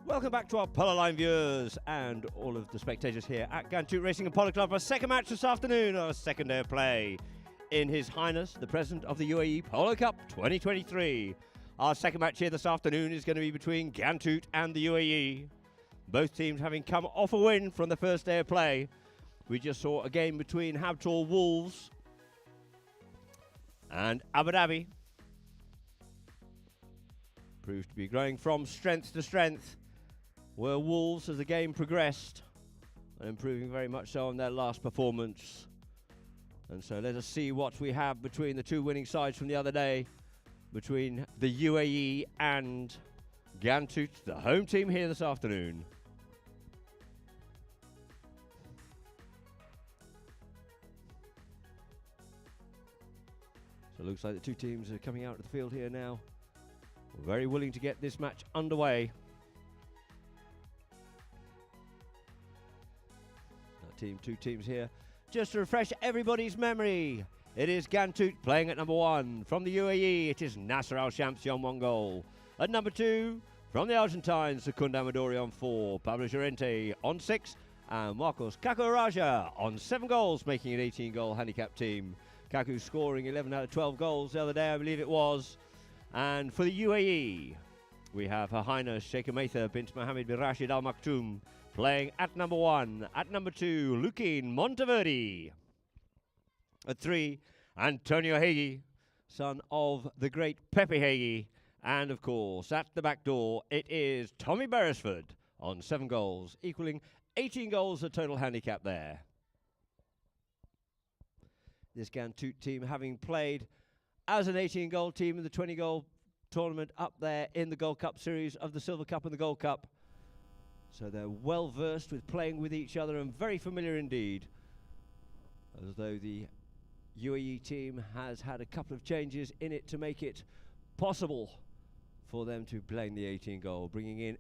Welcome back to our Polo Line viewers and all of the spectators here at Ghantoot Racing and Polo Club for a second match this afternoon, our second day of play in His Highness, the President of the UAE Polo Cup 2023. Our second match here this afternoon is going to be between Ghantoot and the UAE. Both teams having come off a win from the first day of play. We just saw a game between Habtal Wolves and Abu Dhabi. Proved to be growing from strength to strength, were Wolves as the game progressed and improving very much so on their last performance. And so let us see what we have between the two winning sides from the other day, between the UAE and Ghantoot, the home team here this afternoon. So it looks like the two teams are coming out of the field here now. We're very willing to get this match underway. Two teams here. Just to refresh everybody's memory, it is Ghantoot playing at number 1. From the UAE, it is Nasser Al-Shamsi on 1 goal. At number 2, from the Argentines, Secunda Amadori on 4, Pablo Llorente on 6, and Marcos Kaku Raja on 7 goals, making an 18-goal handicap team. Kaku scoring 11 out of 12 goals the other day, I believe it was. And for the UAE, we have Her Highness Sheikh Maitha bint Mohammed bin Rashid Al Maktoum playing at number 1. At number 2, Lukin Monteverde. At 3, Antonio Hagi, son of the great Pepe Hagi. And of course, at the back door, it is Tommy Beresford on 7 goals, equaling 18 goals, the total handicap there. This Ghantoot team having played as an 18-goal team in the 20-goal tournament up there in the Gold Cup series of the Silver Cup and the Gold Cup. So they're well versed with playing with each other and very familiar indeed. As though the UAE team has had a couple of changes in it to make it possible for them to play in the 18-goal, bringing in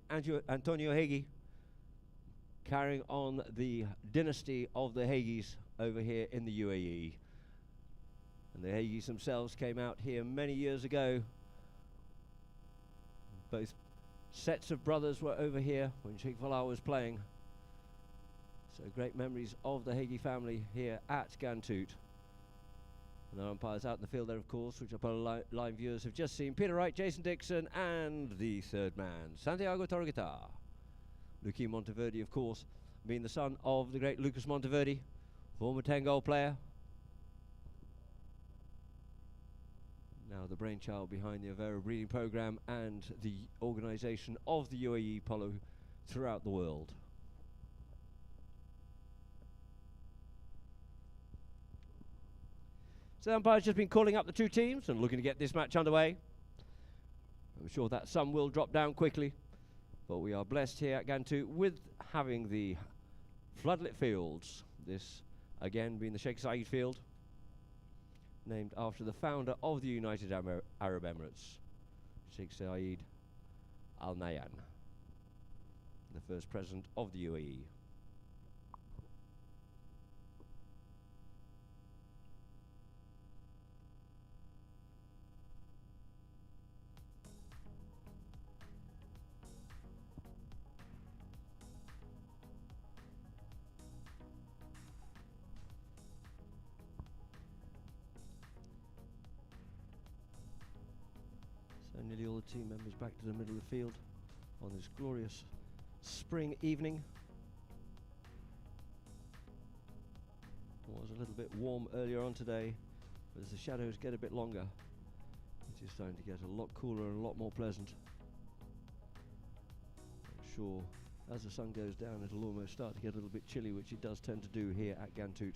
Antonio Hagi, carrying on the dynasty of the Hagis over here in the UAE. And the Hagis themselves came out here many years ago. Both sets of brothers were over here when Sheikh Falah was playing. So great memories of the Hagi family here at Ghantoot. And our umpires out in the field there, of course, which our live viewers have just seen. Peter Wright, Jason Dixon, and the third man, Santiago Torgueta. Luki Monteverde, of course, being the son of the great Lucas Monteverde, former 10-goal player. Now the brainchild behind the Avera breeding program and the organisation of the UAE Polo throughout the world. So the umpire's just been calling up the two teams and looking to get this match underway. I'm sure that some will drop down quickly, but we are blessed here at Ghantoot with having the floodlit fields. This again being the Sheikh Zayed field, named after the founder of the United Arab Emirates, Sheikh Zayed Al Nahyan, the first president of the UAE. Nearly all the team members back to the middle of the field on this glorious spring evening. It was a little bit warm earlier on today, but as the shadows get a bit longer, it is starting to get a lot cooler and a lot more pleasant. I'm sure as the sun goes down, it'll almost start to get a little bit chilly, which it does tend to do here at Ghantoot.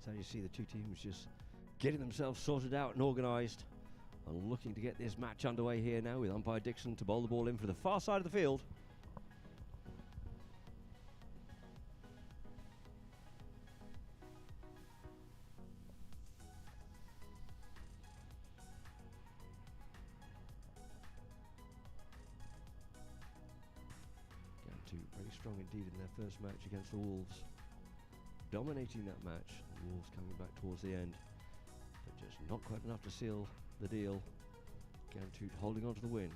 So you see the two teams just getting themselves sorted out and organised And looking to get this match underway here now with umpire Dixon to bowl the ball in for the far side of the field. Ghantoot very strong indeed in their first match against the Wolves. Dominating that match. The Wolves coming back towards the end, but just not quite enough to seal the deal. Ghantoot holding on to the win.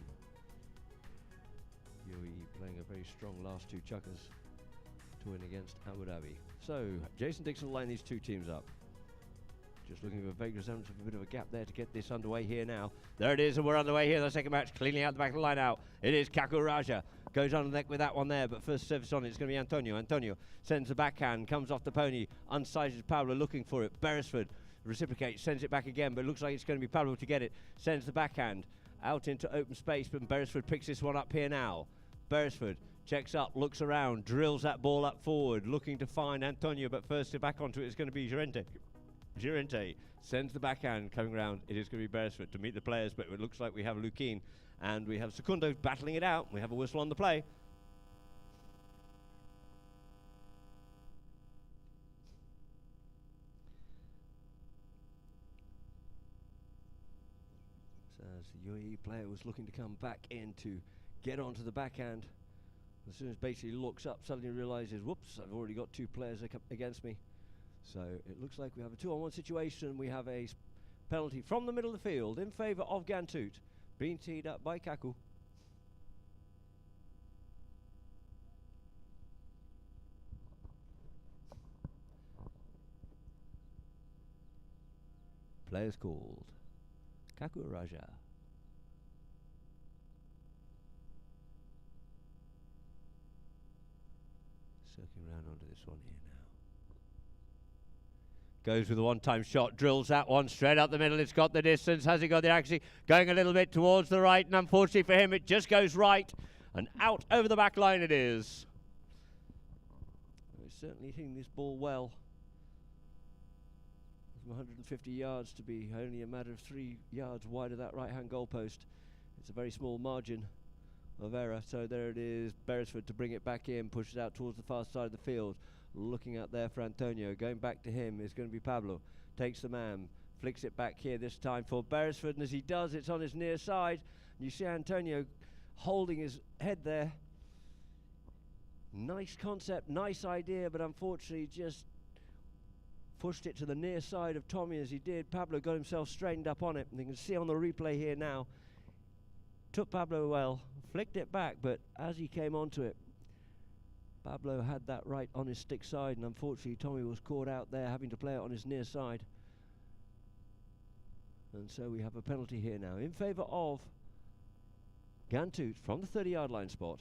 UAE playing a very strong last two chukkers to win against Abu Dhabi. So Jason Dixon will line these two teams up. Just looking for a vague resemblance of a bit of a gap there to get this underway here now. There it is, and we're underway here in the second match, cleaning out the back of the line out. It is Kaku Raja. Goes on the neck with that one there, but first service on it, it's going to be Antonio. Antonio sends the backhand, comes off the pony, unsizes Pablo looking for it. Beresford reciprocates, sends it back again, but it looks like it's going to be Pablo to get it. Sends the backhand out into open space, but Beresford picks this one up here now. Beresford checks up, looks around, drills that ball up forward, looking to find Antonio, but first to back onto it is going to be Llorente. Llorente sends the backhand coming round. It is going to be Beresford to meet the players, but it looks like we have Lukin and we have Secundo battling it out. We have a whistle on the play. So as the UAE player was looking to come back in to get onto the backhand, as soon as basically looks up, suddenly realizes, whoops, I've already got two players against me. So it looks like we have a 2-on-1 situation. We have a penalty from the middle of the field in favour of Ghantoot, being teed up by Kaku. Players called. Kaku Raja. Circling around onto this one here now. Goes with a one-time shot, drills that one straight up the middle. It's got the distance. Has he got the accuracy? Going a little bit towards the right, and unfortunately for him, it just goes right. And out over the back line it is. He's certainly hitting this ball well. From 150 yards to be only a matter of 3 yards wide of that right-hand goalpost. It's a very small margin of error. So there it is. Beresford to bring it back in, pushes out towards the far side of the field. Looking out there for Antonio, going back to him is going to be Pablo. Takes the man, flicks it back here this time for Beresford, and as he does, it's on his near side. And you see Antonio holding his head there. Nice concept, nice idea, but unfortunately just pushed it to the near side of Tommy as he did. Pablo got himself straightened up on it, and you can see on the replay here now, took Pablo well, flicked it back, but as he came onto it, Pablo had that right on his stick side, and unfortunately Tommy was caught out there having to play it on his near side. And so we have a penalty here now in favour of Ghantoot from the 30-yard line spot.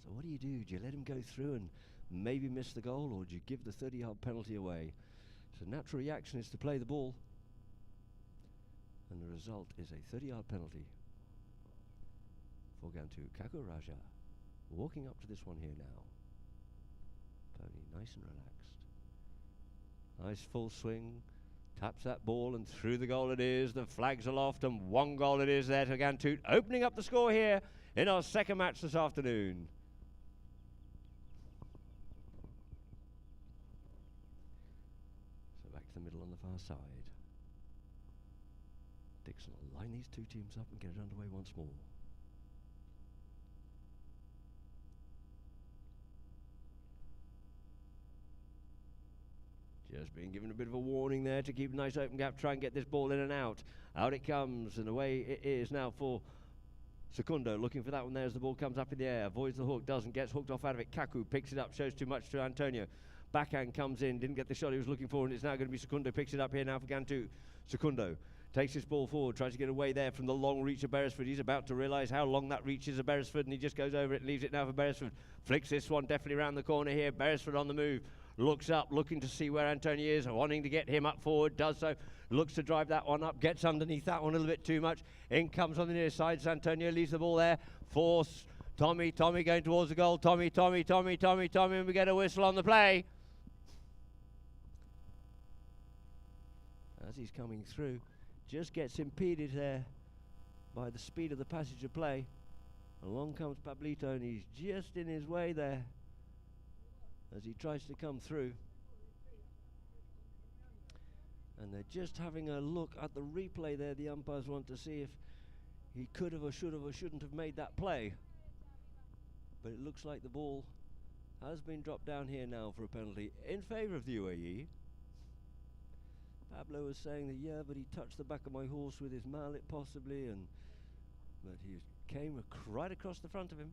So what do? Do you let him go through and maybe miss the goal, or do you give the 30-yard penalty away? So natural reaction is to play the ball, and the result is a 30-yard penalty for Ghantoot. Kaku Raja walking up to this one here now. Pony nice and relaxed. Nice full swing. Taps that ball and through the goal it is. The flags aloft and 1 goal it is there to Ghantoot, opening up the score here in our second match this afternoon. So back to the middle on the far side. Dixon will line these two teams up and get it underway once more. Just being given a bit of a warning there to keep a nice open gap, try and get this ball in and out. Out it comes, and away it is now for Secundo, looking for that one there as the ball comes up in the air. Avoids the hook, doesn't, gets hooked off out of it. Kaku picks it up, shows too much to Antonio. Backhand comes in, didn't get the shot he was looking for, and it's now going to be Secundo, picks it up here now for Ghantoot. Secundo takes his ball forward, tries to get away there from the long reach of Beresford. He's about to realise how long that reach is of Beresford, and he just goes over it and leaves it now for Beresford. Flicks this one definitely around the corner here. Beresford on the move. Looks up, looking to see where Antonio is, wanting to get him up forward, does so, looks to drive that one up, gets underneath that one a little bit too much. In comes on the near side, Antonio leaves the ball there, force, Tommy going towards the goal, Tommy, and we get a whistle on the play. As he's coming through, just gets impeded there by the speed of the passage of play. Along comes Pablito, and he's just in his way there as he tries to come through. And they're just having a look at the replay there. The umpires want to see if he could have or should have or shouldn't have made that play. But it looks like the ball has been dropped down here now for a penalty in favour of the UAE. Pablo was saying that, yeah, but he touched the back of my horse with his mallet possibly, but he came right across the front of him.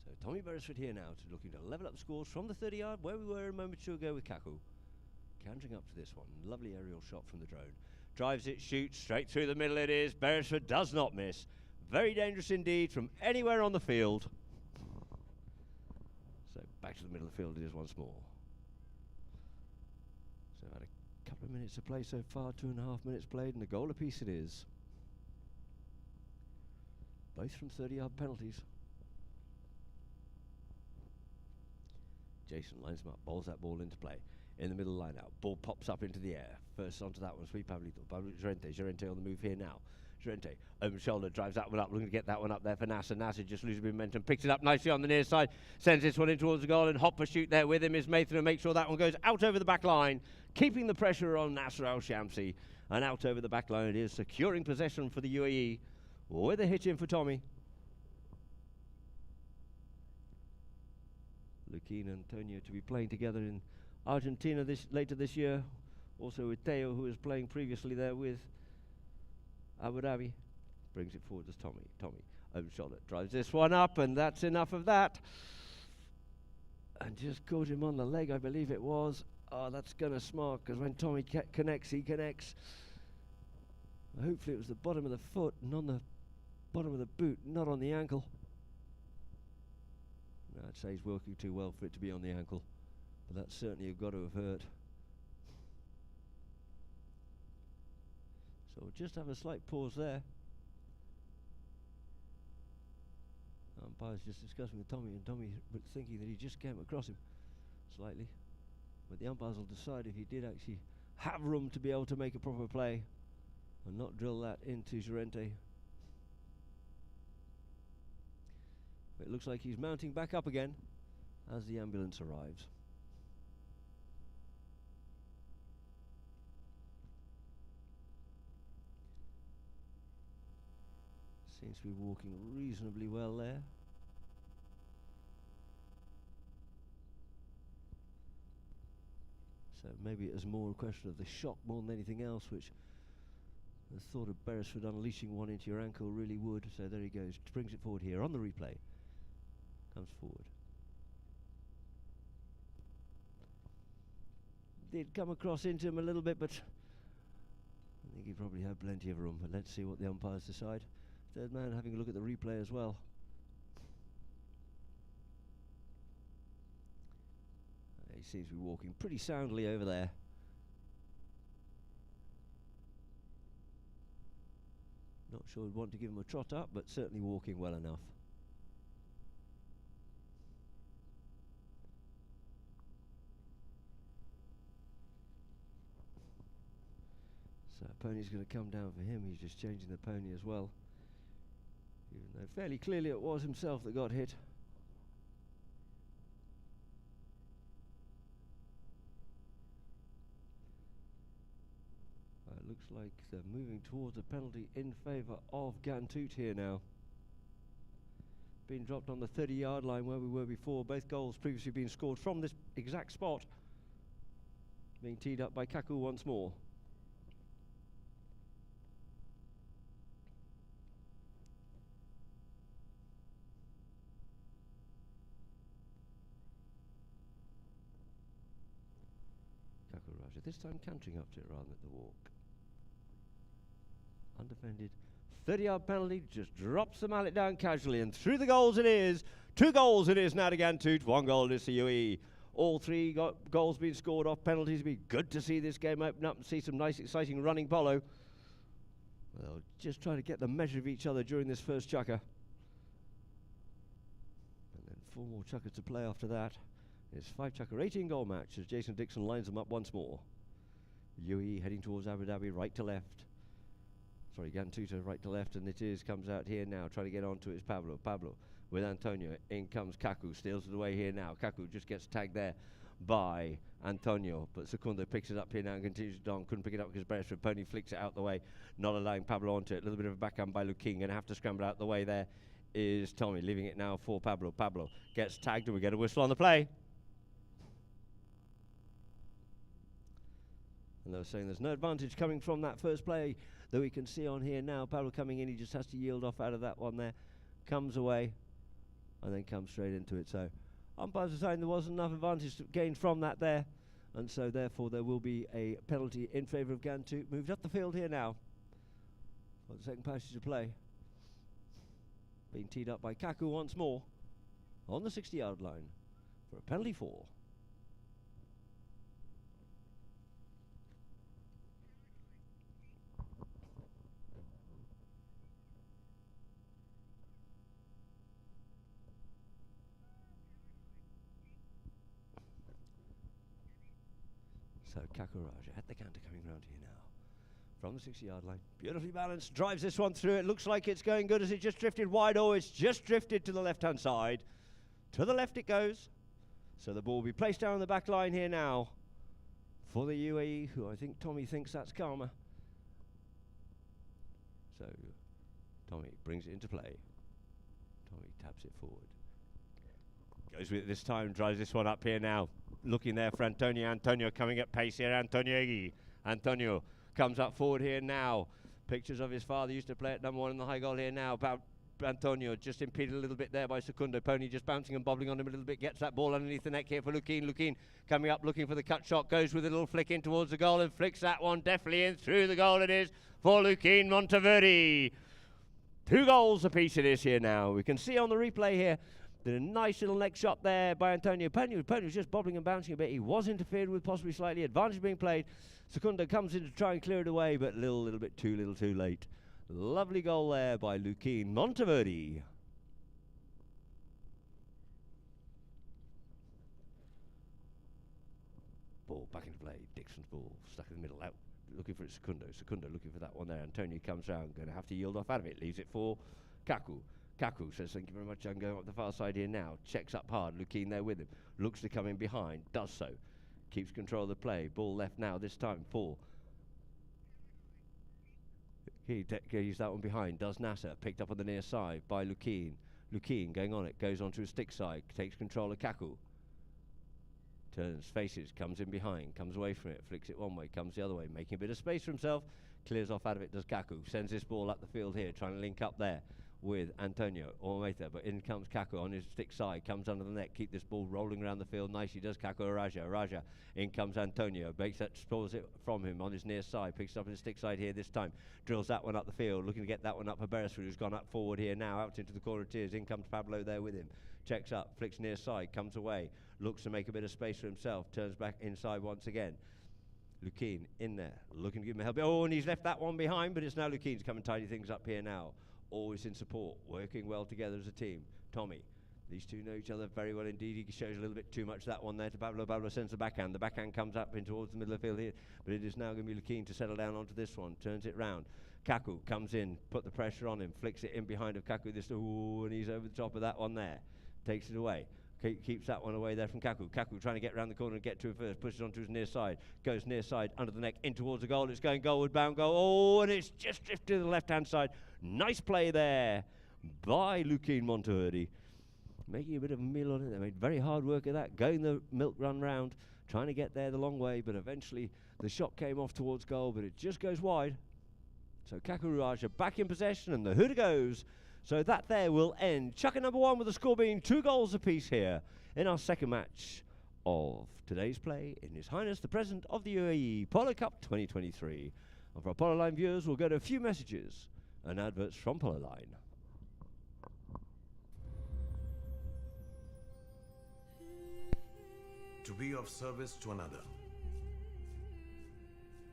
So Tommy Beresford here now looking to level up the scores from the 30-yard where we were a moment or two ago with Kaku. Cantering up to this one. Lovely aerial shot from the drone. Drives it, shoots, straight through the middle it is. Beresford does not miss. Very dangerous indeed from anywhere on the field. So back to the middle of the field it is once more. So had a couple of minutes to play so far, 2.5 minutes played, and a goal apiece it is. Both from 30-yard penalties. Jason lines him up, bowls that ball into play. In the middle line out, ball pops up into the air. First onto that one, sweet Pablito. Llorente on the move here now. Llorente, over shoulder, drives that one up, looking to get that one up there for Nasser. Nasser just loses momentum, picks it up nicely on the near side, sends this one in towards the goal, and hop pursuit there with him is Mathan, and make sure that one goes out over the back line, keeping the pressure on Nasser Al-Shamsi. And out over the back line it is, securing possession for the UAE, with a hit in for Tommy. Luquin and Antonio to be playing together in Argentina later this year, also with Teo, who was playing previously there with Abu Dhabi. Brings it forward as Tommy. Tommy, over shoulder, drives this one up, and that's enough of that. And just caught him on the leg, I believe it was. Oh, that's going to smart, because when Tommy connects, he connects. Hopefully it was the bottom of the foot and on the bottom of the boot, not on the ankle. No, I'd say he's working too well for it to be on the ankle. But that certainly have got to have hurt. So we'll just have a slight pause there. Umpire's just discussing with Tommy, and Tommy thinking that he just came across him slightly. But the umpires will decide if he did actually have room to be able to make a proper play and not drill that into Llorente. But it looks like he's mounting back up again as the ambulance arrives. Seems to be walking reasonably well there. So maybe it was more a question of the shock more than anything else, which the thought of Beresford unleashing one into your ankle really would. So there he goes, brings it forward here on the replay. Comes forward. Did come across into him a little bit, but I think he probably had plenty of room. But let's see what the umpires decide. Third man having a look at the replay as well. He seems to be walking pretty soundly over there. Not sure I'd want to give him a trot up, but certainly walking well enough. So pony's going to come down for him. He's just changing the pony as well. Even though fairly clearly it was himself that got hit. It looks like they're moving towards a penalty in favour of Ghantoot here now. Being dropped on the 30-yard line where we were before. Both goals previously being scored from this exact spot. Being teed up by Kaku once more. This time cantering up to it rather than at the walk. Undefended 30-yard penalty, just drops the mallet down casually, and through the goals it is. 2 goals it is now to Ghantoot, 1 goal it is to UAE. All 3 goals being scored off penalties. It'd be good to see this game open up and see some nice exciting running polo. They'll just try to get the measure of each other during this first chukker. And then 4 more chukkers to play after that. It's 5 chukker 18 goal match as Jason Dixon lines them up once more. UAE heading towards Abu Dhabi, right to left. Sorry, Ghantoot right to left, and comes out here now, trying to get onto it is Pablo. Pablo with Antonio. In comes Kaku, steals it away here now. Kaku just gets tagged there by Antonio, but Secundo picks it up here now and continues it on. Couldn't pick it up because Beresford Pony flicks it out the way, not allowing Pablo onto it. A little bit of a backhand by Lukin, going to have to scramble out the way there is Tommy, leaving it now for Pablo. Pablo gets tagged and we get a whistle on the play. And they're saying there's no advantage coming from that first play that we can see on here now. Pablo coming in, he just has to yield off out of that one there. Comes away and then comes straight into it. So umpires are saying there wasn't enough advantage to gain from that there. And so therefore there will be a penalty in favour of Ghantoot. Moved up the field here now for the second passage of play. Being teed up by Kaku once more on the 60-yard line for a penalty 4. So Kakuraja at the counter coming round here now from the 60-yard line. Beautifully balanced, drives this one through. It looks like it's going good as it just drifted wide. Oh, it's just drifted to the left-hand side. To the left it goes. So the ball will be placed down on the back line here now for the UAE, who I think Tommy thinks that's karma. So Tommy brings it into play. Tommy taps it forward. Goes with it this time, drives this one up here now. Looking there for Antonio. Antonio coming at pace here. Antonio comes up forward here now. Pictures of his father used to play at number 1 in the high goal here now. Antonio just impeded a little bit there by Secundo. Pony just bouncing and bobbling on him a little bit. Gets that ball underneath the neck here for Lukin. Lukin coming up looking for the cut shot. Goes with a little flick in towards the goal and flicks that one definitely in through the goal. It is for Lukin Monteverde. 2 goals apiece it is here now. We can see on the replay here. Did a nice little neck shot there by Antonio. Pony was just bobbling and bouncing a bit. He was interfered with, possibly slightly. Advantage being played. Secundo comes in to try and clear it away, but a little bit too little too late. Lovely goal there by Lukin Monteverde. Ball back into play. Dixon's ball stuck in the middle. Out looking for it. Secundo looking for that one there. Antonio comes round. Going to have to yield off out of it. Leaves it for Kaku. Kaku says, thank you very much, I'm going up the far side here now. Checks up hard, Lukin there with him. Looks to come in behind, does so. Keeps control of the play. Ball left now, this time for. He gets that one behind, does Nasser. Picked up on the near side by Lukin. Lukin going on it, goes onto his stick side, takes control of Kaku. Turns, faces, comes in behind, comes away from it, flicks it one way, comes the other way, making a bit of space for himself. Clears off out of it, does Kaku. Sends this ball up the field here, trying to link up there with Antonio or Meta, but in comes Kaku on his stick side, comes under the neck, keep this ball rolling around the field nicely, does Kaku Raja, in comes Antonio, makes that, spoils it from him on his near side, picks it up in his stick side here this time, drills that one up the field, looking to get that one up for Beresford, who's gone up forward here now, out into the corner of Tiers, in comes Pablo there with him, checks up, flicks near side, comes away, looks to make a bit of space for himself, turns back inside once again. Lukin in there, looking to give him a help. Oh, and he's left that one behind, but it's now Lukin to come and tidy things up here now. Always in support, working well together as a team. Tommy, these two know each other very well indeed. He shows a little bit too much that one there to Pablo. Pablo sends the backhand. The backhand comes up in towards the middle of the field here, but it is now going to be Lukin to settle down onto this one. Turns it round. Kaku comes in, put the pressure on him, flicks it in behind of Kaku. This, ooh, and he's over the top of that one there. Takes it away. Keeps that one away there from Kaku. Kaku trying to get around the corner and get to it first. Pushes onto his near side. Goes near side, under the neck, in towards the goal. It's going goalward bound goal. Oh, and it's just drifted to the left-hand side. Nice play there by Lukin Monteverde. Making a bit of a meal on it. They made very hard work of that. Going the milk run round. Trying to get there the long way. But eventually the shot came off towards goal. But it just goes wide. So Kakuraja back in possession. And the hooter goes. So that there will end chukker number 1 with the score being 2 goals apiece here in our second match of today's play in His Highness the President of the UAE Polo Cup 2023. And for our Polo Line viewers, we'll go to a few messages and adverts from Polo Line. To be of service to another,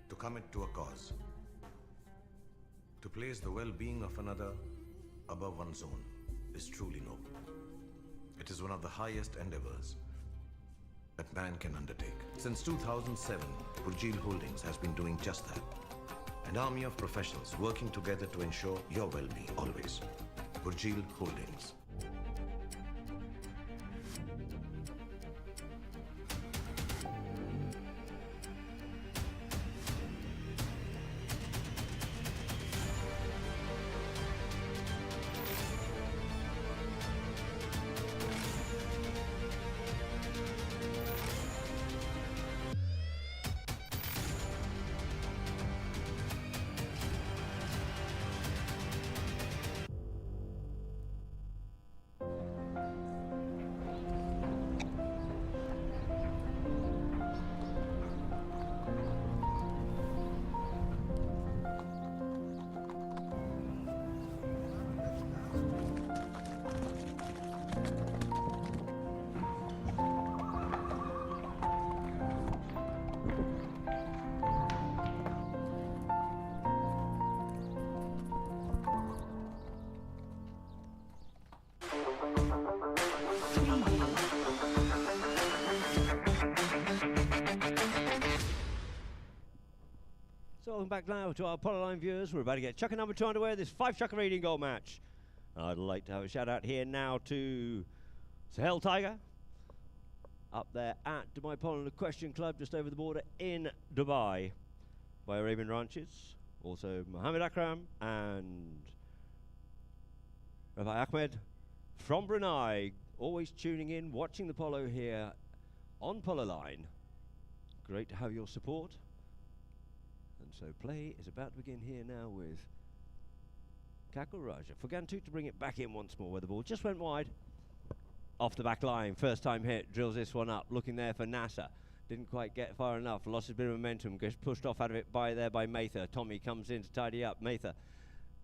to commit to a cause, to place the well-being of another above one's own is truly noble. It It is one of the highest endeavors that man can undertake. Since 2007, Burjeel Holdings has been doing just that. An army of professionals working together to ensure your well-being always. Burjeel Holdings. So welcome back now to our Polo Line viewers. We're about to get chucker number 2 underway, this 5-chucker rating goal match. I'd like to have a shout out here now to Sahel Tiger, up there at Dubai Polo and Equestrian Club, just over the border in Dubai, by Arabian Ranches. Also Mohammed Akram and Rabbi Ahmed from Brunei, always tuning in, watching the polo here on Polo Line. Great to have your support. And so play is about to begin here now with Kakul Raja for Ghantoot to bring it back in once more, where the ball just went wide. Off the back line, first time hit, drills this one up, looking there for Nasser. Didn't quite get far enough, lost a bit of momentum, gets pushed off out of it by Mather. Tommy comes in to tidy up. Mather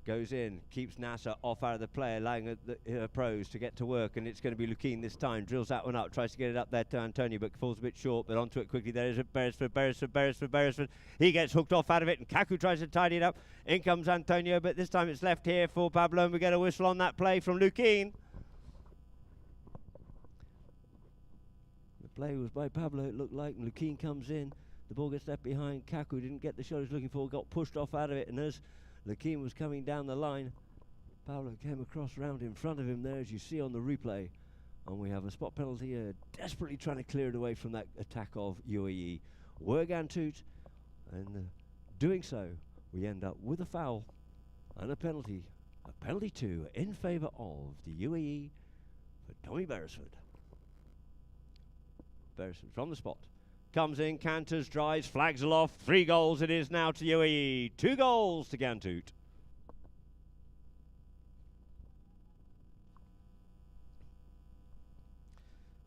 goes in, keeps Nasser off out of the play, allowing the pros to get to work, and it's going to be Lukeen this time. Drills that one up, tries to get it up there to Antonio, but falls a bit short, but onto it quickly. There is Beresford. He gets hooked off out of it, and Kaku tries to tidy it up. In comes Antonio, but this time it's left here for Pablo, and we get a whistle on that play from Lukeen. The play was by Pablo, it looked like, and Lukeen comes in. The ball gets left behind. Kaku didn't get the shot he was looking for, got pushed off out of it, and as Lukeen was coming down the line, Pablo came across round in front of him there, as you see on the replay. And we have a spot penalty, desperately trying to clear it away from that attack of UAE. Were Ghantoot, and doing so, we end up with a foul and a penalty 2 in favour of the UAE for Tommy Beresford. Beresford from the spot. Comes in, canters, drives, flags aloft. 3 goals it is now to UAE. 2 goals to Ghantoot.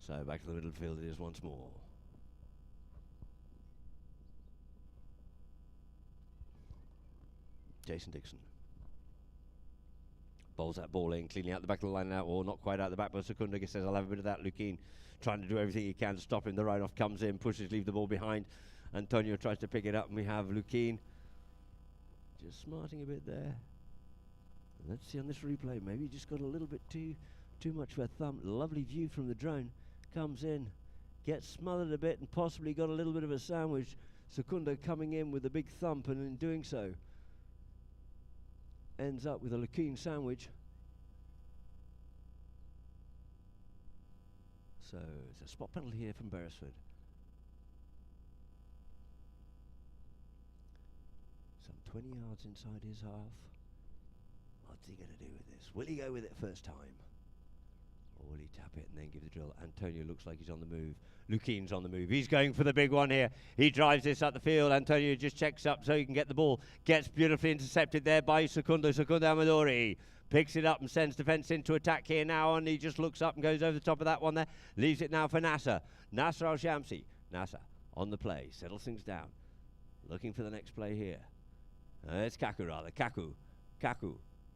So back to the middle field it is once more. Jason Dixon. Bowls that ball in, cleaning out the back of the line now, or not quite out the back, but Secunda says, I'll have a bit of that. Lukeen trying to do everything he can to stop him. The ride-off comes in, pushes, leave the ball behind. Antonio tries to pick it up, and we have Lukeen just smarting a bit there. Let's see on this replay, maybe he just got a little bit too much of a thump. Lovely view from the drone. Comes in, gets smothered a bit, and possibly got a little bit of a sandwich. Secunda coming in with a big thump, and in doing so, ends up with a Lukeen sandwich. So it's a spot penalty here from Beresford. Some 20 yards inside his half. What's he going to do with this? Will he go with it first time? Or will he tap it and then give the drill? Antonio looks like he's on the move. Lukeen's on the move. He's going for the big one here. He drives this up the field. Antonio just checks up so he can get the ball. Gets beautifully intercepted there by Secunda Amadori. Picks it up and sends defence into attack here now, and he just looks up and goes over the top of that one there. Leaves it now for Nasser. Nasser Al-Shamsi. Nasser on the play. Settles things down. Looking for the next play here. It's Kaku rather. Kaku.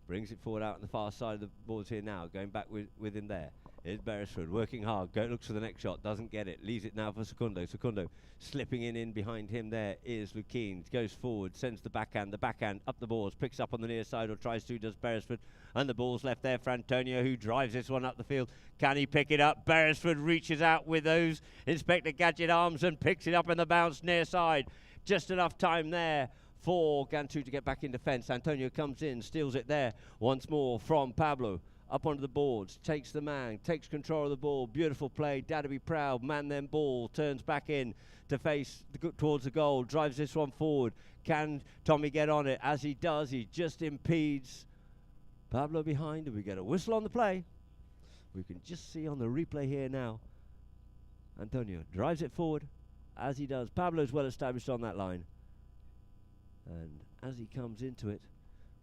Brings it forward out on the far side of the boards here now. Going back with him there. Here's Beresford working hard. Looks for the next shot. Doesn't get it. Leaves it now for Secundo. Secundo slipping in behind him there is Lukeen. Goes forward. Sends the backhand. The backhand up the boards. Picks up on the near side or tries to. Does Beresford. And the ball's left there for Antonio, who drives this one up the field. Can he pick it up? Beresford reaches out with those Inspector Gadget arms and picks it up in the bounce near side. Just enough time there for Ghantoot to get back in defence. Antonio comes in, steals it there once more from Pablo. Up onto the boards, takes the man, takes control of the ball. Beautiful play, Dad to be proud. Man then ball, turns back in to face towards the goal. Drives this one forward. Can Tommy get on it? As he does, he just impedes Pablo behind, and we get a whistle on the play. We can just see on the replay here now. Antonio drives it forward. As he does, Pablo's well established on that line. And as he comes into it,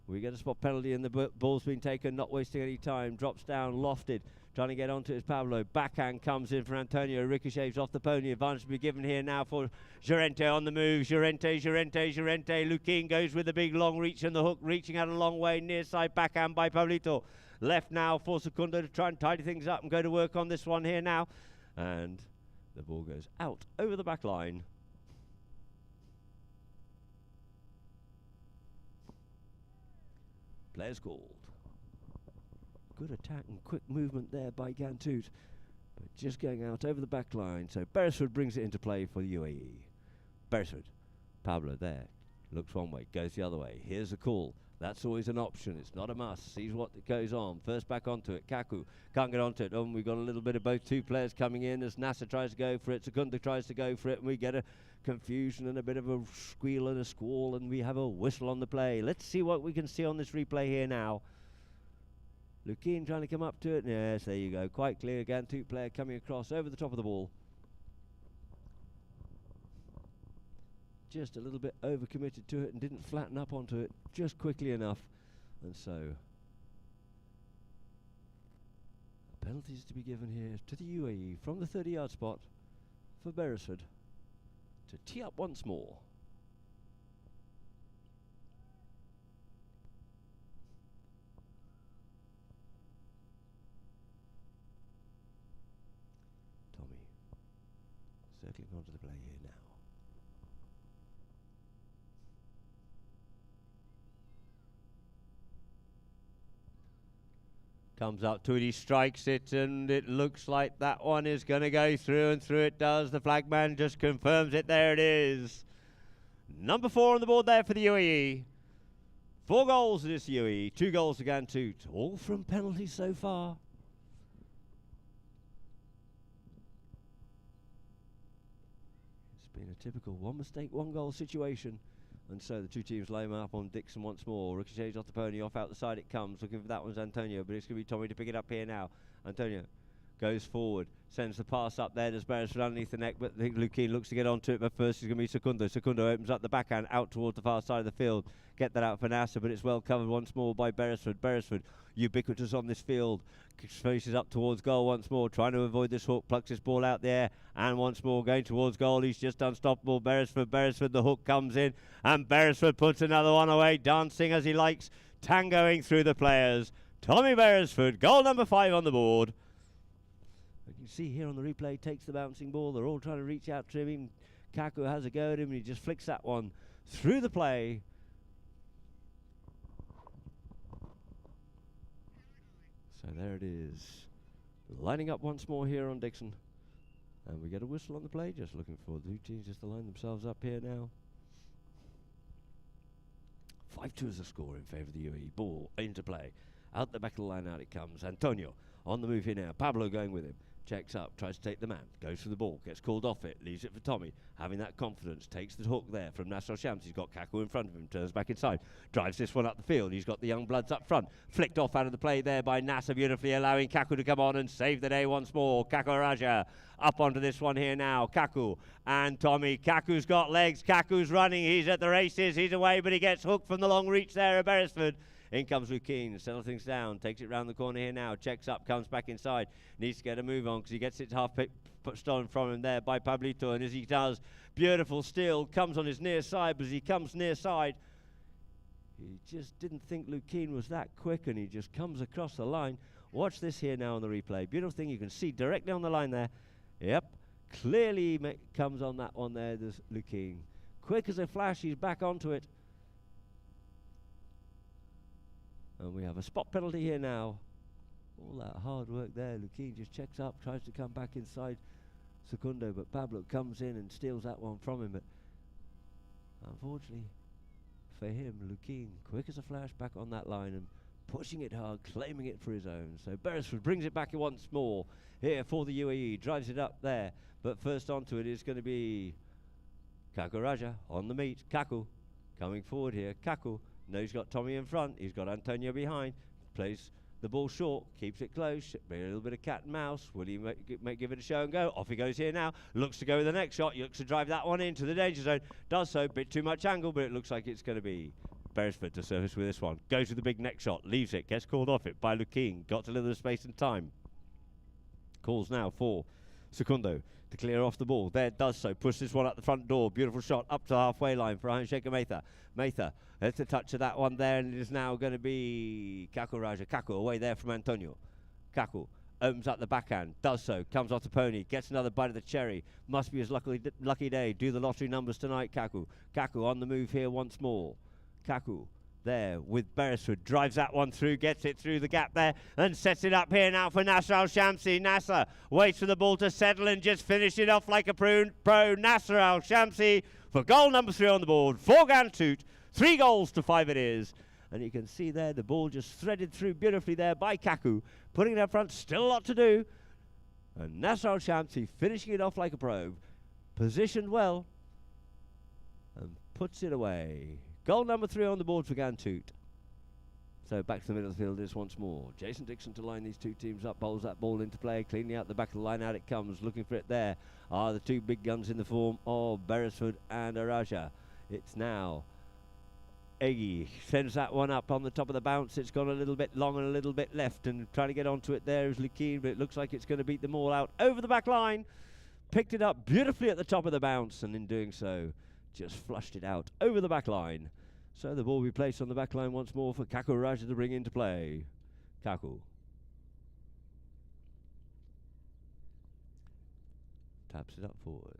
we get a spot penalty and the ball's been taken, not wasting any time. Drops down, lofted, trying to get onto it is Pablo. Backhand comes in for Antonio, ricochets off the pony. Advantage to be given here now for Llorente on the move. Llorente. Lukeen goes with the big long reach and the hook, reaching out a long way. Near side backhand by Pablito. Left now for Secundo to try and tidy things up and go to work on this one here now. And the ball goes out over the back line. Players called. Good attack and quick movement there by Ghantoot, but just going out over the back line. So Beresford brings it into play for the UAE. Beresford, Pablo there, looks one way, goes the other way. Here's the call. That's always an option. It's not a must. Sees what goes on. First back onto it. Kaku can't get onto it. We've got a little bit of both two players coming in as Nasser tries to go for it. Secunda tries to go for it, and we get a confusion and a bit of a squeal and a squall, and we have a whistle on the play. Let's see what we can see on this replay here now. Lukeen trying to come up to it. Yes, there you go. Quite clear. Ghantoot player coming across over the top of the ball. Just a little bit overcommitted to it and didn't flatten up onto it just quickly enough. And so, penalties to be given here to the UAE from the 30-yard spot for Beresford to tee up once more. Tommy circling onto the play here now. Comes up to it, he strikes it, and it looks like that one is going to go through, and through it does. The flagman just confirms it. There it is. Number 4 on the board there for the UAE. 4 goals to this UAE, 2 goals to Ghantoot, all from penalties so far. It's been a typical 1 mistake, 1 goal situation. And so the two teams line up on Dixon once more. Ricochets off the pony, off out the side it comes. Looking for that one's Antonio, but it's going to be Tommy to pick it up here now. Antonio goes forward, sends the pass up there. There's Beresford underneath the neck, but I think Lukeen looks to get onto it, but first it's going to be Secundo. Secundo opens up the backhand out towards the far side of the field. Get that out for Nasser, but it's well covered once more by Beresford. Beresford, ubiquitous on this field, faces up towards goal once more, trying to avoid this hook, plucks his ball out there, and once more going towards goal. He's just unstoppable. Beresford, the hook comes in, and Beresford puts another one away, dancing as he likes, tangoing through the players. Tommy Beresford, goal number 5 on the board. You can see here on the replay, takes the bouncing ball. They're all trying to reach out to him. Kaku has a go at him, and he just flicks that one through the play. So there it is, lining up once more here on Dixon, and we get a whistle on the play. Just looking for the two teams just to line themselves up here now. 5-2 is the score in favour of the UAE. Ball into play, out the back of the line, out it comes. Antonio on the move here now. Pablo going with him. Checks up, tries to take the man, goes for the ball, gets called off it, leaves it for Tommy, having that confidence, takes the hook there from Nasser Shams. He's got Kaku in front of him, turns back inside, drives this one up the field. He's got the young bloods up front, flicked off out of the play there by Nasser, beautifully allowing Kaku to come on and save the day once more. Kaku Raja up onto this one here now. Kaku and Tommy. Kaku's got legs, Kaku's running, he's at the races, he's away, but he gets hooked from the long reach there at Beresford. In comes Lukeen, settles things down, takes it round the corner here now, checks up, comes back inside, needs to get a move on because he gets it half pushed on from him there by Pablito, and as he does, beautiful steal, comes on his near side, but as he comes near side, He just didn't think Lukeen was that quick, and he just comes across the line. Watch this here now on the replay. Beautiful thing, you can see directly on the line there. Yep, clearly comes on that one there, this Lukeen. Quick as a flash, he's back onto it. And we have a spot penalty here now. All that hard work there. Lukeen just checks up, tries to come back inside Secundo, but Pablo comes in and steals that one from him. But unfortunately for him, Lukeen, quick as a flash, back on that line and pushing it hard, claiming it for his own. So Beresford brings it back once more here for the UAE, drives it up there, but first onto it is going to be Kaku Raja on the meet. Kaku coming forward here. Kaku knows he's got Tommy in front, he's got Antonio behind, plays the ball short, keeps it close, a little bit of cat and mouse. Will he give it a show and go? Off he goes here now. Looks to go with the next shot. Looks to drive that one into the danger zone. Does so, bit too much angle, but it looks like it's going to be Beresford to surface with this one. Goes with the big next shot, leaves it, gets called off it by Lukeen. Got a little space and time. Calls now for Secundo to clear off the ball. There, does so. Pushes this one up the front door. Beautiful shot up to the halfway line for Shaker Mather. Mather, that's a touch of that one there, and it is now going to be Kaku Raja. Kaku away there from Antonio. Kaku opens up the backhand, does so, comes off the pony, gets another bite of the cherry. Must be his lucky day. Do the lottery numbers tonight, Kaku. Kaku on the move here once more. Kaku there with Beresford, drives that one through, gets it through the gap there, and sets it up here now for Nasser Al-Shamsi. Nasser waits for the ball to settle and just finish it off like a pro. Nasser Al-Shamsi for goal number 3 on the board for Ghantoot. 3 goals to 5 it is. And you can see there the ball just threaded through beautifully there by Kaku, putting it up front, still a lot to do. And Nasser Al-Shamsi finishing it off like a pro, positioned well, and puts it away. Goal number 3 on the board for Ghantoot. So back to the middle of the field is once more. Jason Dixon to line these two teams up, bowls that ball into play, cleanly out the back of the line, out it comes, looking for it there. Are the two big guns in the form of Beresford and Araja. It's now Eggy sends that one up on the top of the bounce. It's gone a little bit long and a little bit left, and trying to get onto it there is Lukeen, but it looks like it's going to beat them all out over the back line. Picked it up beautifully at the top of the bounce, and in doing so, just flushed it out over the back line. So the ball will be placed on the back line once more for Kaku Raja to bring into play. Kaku. Taps it up forward.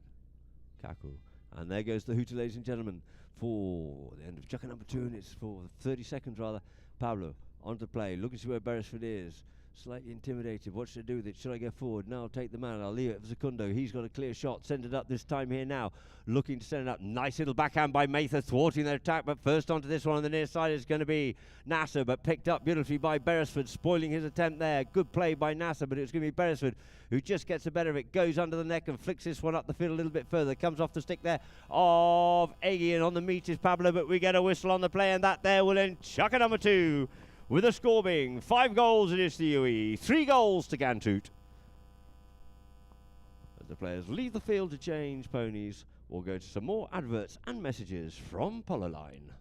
Kaku. And there goes the hooter, ladies and gentlemen, for the end of chucker number 2, and it's for 30 seconds rather. Pablo onto play, looking to see where Beresford is. Slightly intimidated. What should I do with it? Should I go forward? No, I'll take the man. I'll leave it for Secundo. He's got a clear shot. Send it up this time here now. Looking to send it up. Nice little backhand by Mather, thwarting their attack. But first onto this one on the near side is going to be Nasser, but picked up beautifully by Beresford, spoiling his attempt there. Good play by Nasser, but it's going to be Beresford who just gets the better of it. Goes under the neck and flicks this one up the field a little bit further. Comes off the stick there of Eggy, and on the meet is Pablo, but we get a whistle on the play, and that there will end chucker number 2. With a score being 5 goals, it is the UAE, 3 goals to Ghantoot. As the players leave the field to change ponies, we'll go to some more adverts and messages from Polo Line.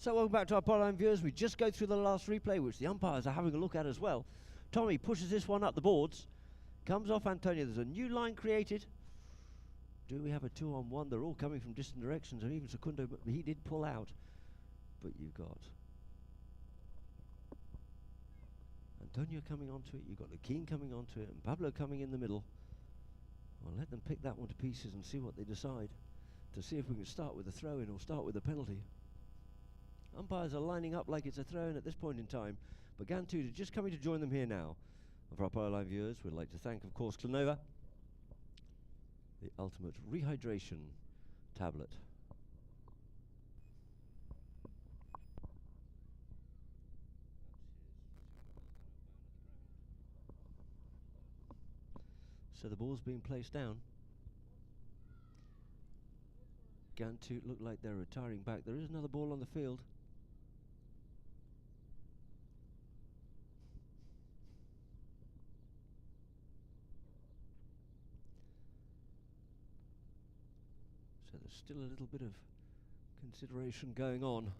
So welcome back to our Polo viewers. We just go through the last replay, which the umpires are having a look at as well. Tommy pushes this one up the boards. Comes off Antonio. There's a new line created. Do we have a 2-on-1? They're all coming from distant directions, and even Secundo, but he did pull out. But you've got Antonio coming onto it, you've got Luquin coming onto it, and Pablo coming in the middle. Well, let them pick that one to pieces and see what they decide, to see if we can start with a throw-in or start with a penalty. Umpires are lining up like it's a throw-in at this point in time, but Ghantoot is just coming to join them here now. And for our Polo Line viewers, we'd like to thank, of course, Clanova, the ultimate rehydration tablet. So the ball's being placed down. Ghantoot look like they're retiring back. There is another ball on the field. So there's still a little bit of consideration going on.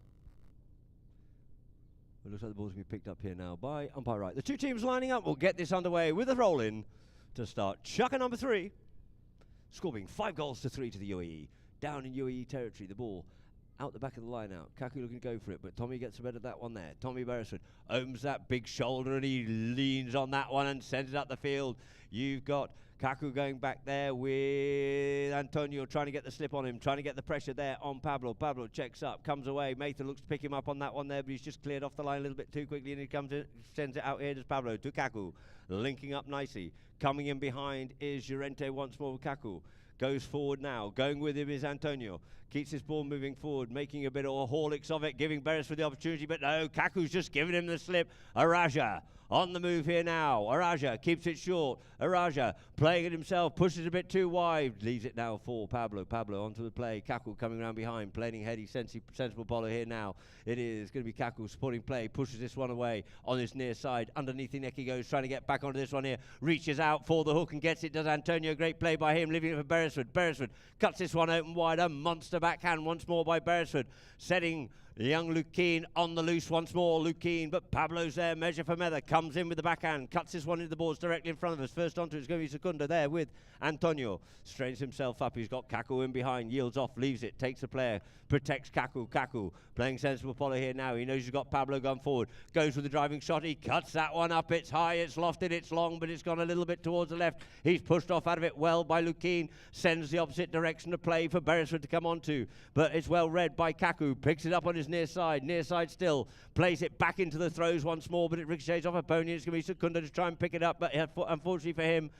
It looks like the ball's going to be picked up here now by umpire right. The two teams lining up will get this underway with a roll-in to start chucker number 3. Score being 5-3 to the UAE. Down in UAE territory, the ball out the back of the line out. Kaku looking to go for it, but Tommy gets rid of that one there. Tommy Beresford opens that big shoulder and he leans on that one and sends it up the field. You've got Kaku going back there with Antonio trying to get the slip on him, trying to get the pressure there on Pablo. Pablo checks up, comes away. Mathan looks to pick him up on that one there, but he's just cleared off the line a little bit too quickly, and he comes in, sends it out here to Pablo, to Kaku, linking up nicely. Coming in behind is Llorente once more with Kaku. Goes forward now. Going with him is Antonio. Keeps his ball moving forward, making a bit of a Horlicks of it, giving Beresford the opportunity, but no, Kaku's just giving him the slip. Araja on the move here now. Araja keeps it short. Araja playing it himself, pushes a bit too wide, leaves it now for Pablo. Pablo onto the play. Kaku coming around behind, playing heady, sensible Polo here now. It is going to be Kaku supporting play, pushes this one away on his near side. Underneath the neck he goes, trying to get back onto this one here. Reaches out for the hook and gets it. Does Antonio. Great play by him, leaving it for Beresford. Beresford cuts this one open wide. A monster backhand once more by Beresford, setting young Luquin on the loose once more. Luquin, but Pablo's there, measure for measure, comes in with the backhand, cuts this one into the boards directly in front of us. First onto it's going to be Secundo there with Antonio. Strains himself up, he's got Kaku in behind, yields off, leaves it, takes the player, protects Kaku. Kaku playing sensible Polo here now. He knows he's got Pablo going forward, goes with the driving shot, he cuts that one up. It's high, it's lofted, it's long, but it's gone a little bit towards the left. He's pushed off out of it well by Luquin, sends the opposite direction to play for Beresford to come onto, but it's well read by Kaku, picks it up on his near side still, plays it back into the throws once more, but it ricochets off a pony. It's going to be Secundo to try and pick it up, but unfortunately for him,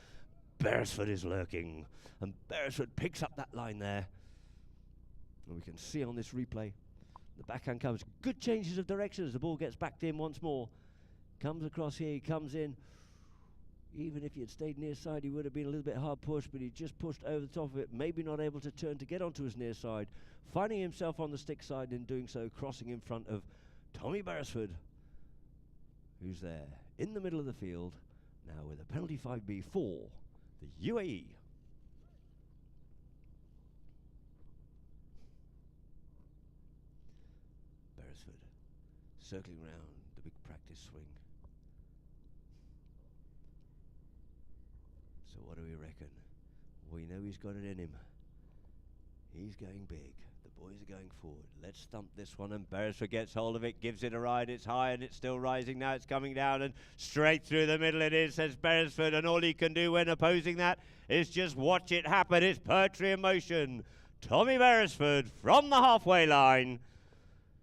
Beresford is lurking, and Beresford picks up that line there. And we can see on this replay, the backhand comes, good changes of direction as the ball gets back to him once more. Comes across here, he comes in. Even if he had stayed near side, he would have been a little bit hard pushed, but he just pushed over the top of it, maybe not able to turn to get onto his near side, finding himself on the stick side, and in doing so, crossing in front of Tommy Beresford, who's there in the middle of the field, now with a penalty 5B for the UAE. Beresford circling round the big practice swing. So what do we reckon? We know he's got it in him. He's going big. The boys are going forward. Let's stump this one, and Beresford gets hold of it, gives it a ride. It's high and it's still rising. Now it's coming down, and straight through the middle it is, says Beresford, and all he can do when opposing that is just watch it happen. It's poetry in motion. Tommy Beresford from the halfway line.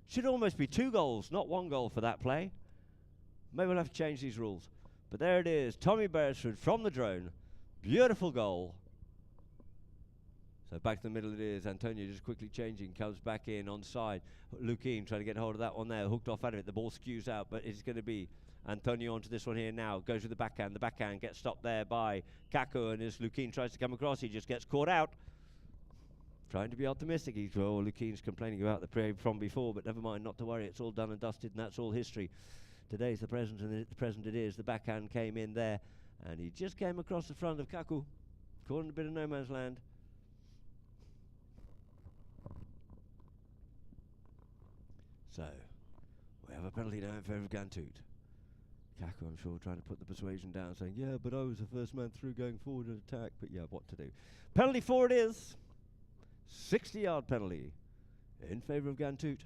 Should almost be 2 goals, not 1 goal for that play. Maybe we'll have to change these rules. But there it is, Tommy Beresford from the drone. Beautiful goal. So back to the middle it is. Antonio just quickly changing, comes back in onside. Luquin trying to get hold of that one there, hooked off out of it. The ball skews out, but it's going to be Antonio onto this one here now. Goes with the backhand. The backhand gets stopped there by Kaku, and as Luquin tries to come across, he just gets caught out. Trying to be optimistic. Luquin's complaining about the play from before, but never mind, not to worry. It's all done and dusted, and that's all history. Today's the present, and the present it is. The backhand came in there, and he just came across the front of Kaku, caught in a bit of no man's land. So, we have a penalty now in favour of Ghantoot. Kaku, I'm sure, trying to put the persuasion down, saying, yeah, but I was the first man through going forward and attack, but yeah, what to do. Penalty for it is. 60-yard penalty in favour of Ghantoot.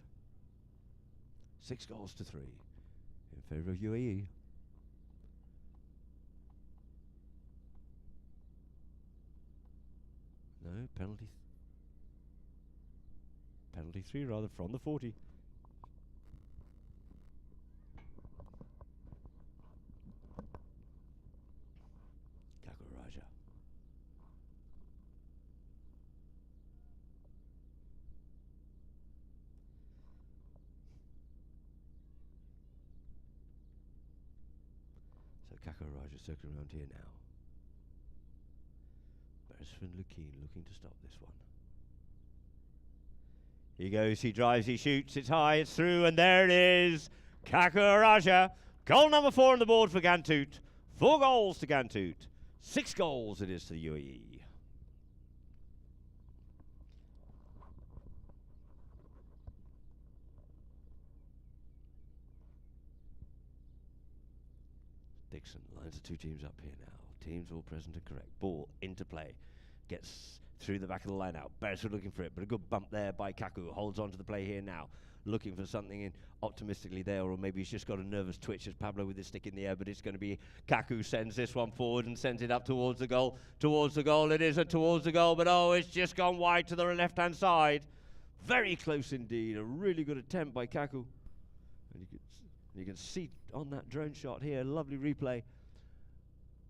6 goals to 3 in favour of UAE. No, penalty. Penalty 3 rather, from the 40. Raja. So Raja circling around here now. Beresford Lukeen looking to stop this one. He goes, he drives, he shoots, it's high, it's through, and there it is. Raja. Goal number 4 on the board for Ghantoot. 4 goals to Ghantoot. 6 goals it is to the UAE. Dixon lines the 2 teams up here now. Teams all present and correct. Ball into play. Gets through the back of the line out. Beresford looking for it, but a good bump there by Kaku. Holds on to the play here now. Looking for something in optimistically there, or maybe he's just got a nervous twitch as Pablo with his stick in the air, but it's going to be Kaku sends this one forward and sends it up towards the goal. Towards the goal, it isn't towards the goal, but oh, it's just gone wide to the left-hand side. Very close indeed. A really good attempt by Kaku. And you can see on that drone shot here, lovely replay.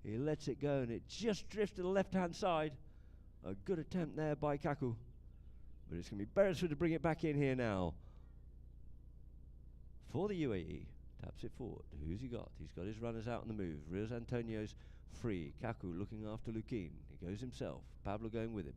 He lets it go and it just drifts to the left-hand side. A good attempt there by Kaku. But it's going to be Beresford to bring it back in here now. For the UAE, taps it forward. Who's he got? He's got his runners out on the move. Rios Antonio's free. Kaku looking after Lukeen. He goes himself. Pablo going with him.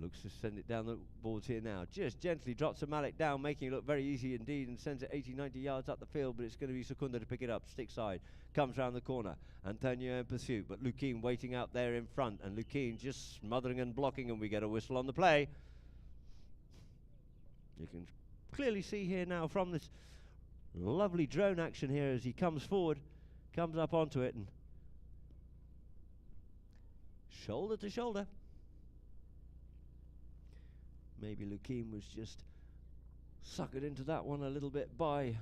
Looks to send it down the boards here now. Just gently drops the mallet down, making it look very easy indeed, and sends it 80, 90 yards up the field, but it's going to be Secunda to pick it up. Stick side. Comes round the corner. Antonio in pursuit, but Lukeen waiting out there in front, and Lukeen just smothering and blocking, and we get a whistle on the play. You can clearly see here now from this lovely drone action here as he comes forward, comes up onto it, and shoulder to shoulder. Maybe Lukeen was just suckered into that one a little bit by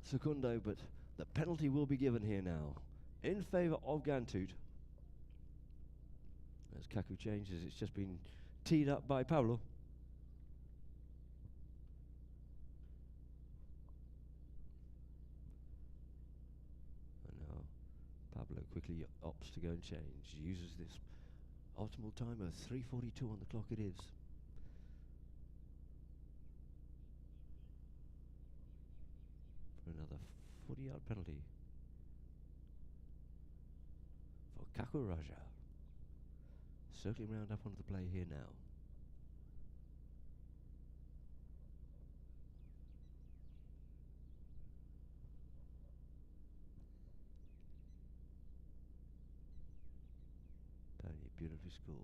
Secundo, but the penalty will be given here now in favour of Ghantoot. As Kaku changes, it's just been teed up by Pablo. Pablo quickly opts to go and change. Uses this optimal time of 3:42 on the clock it is. For another 40-yard penalty for Kaku Raja. Circling round up onto the play here now. Beautifully scored.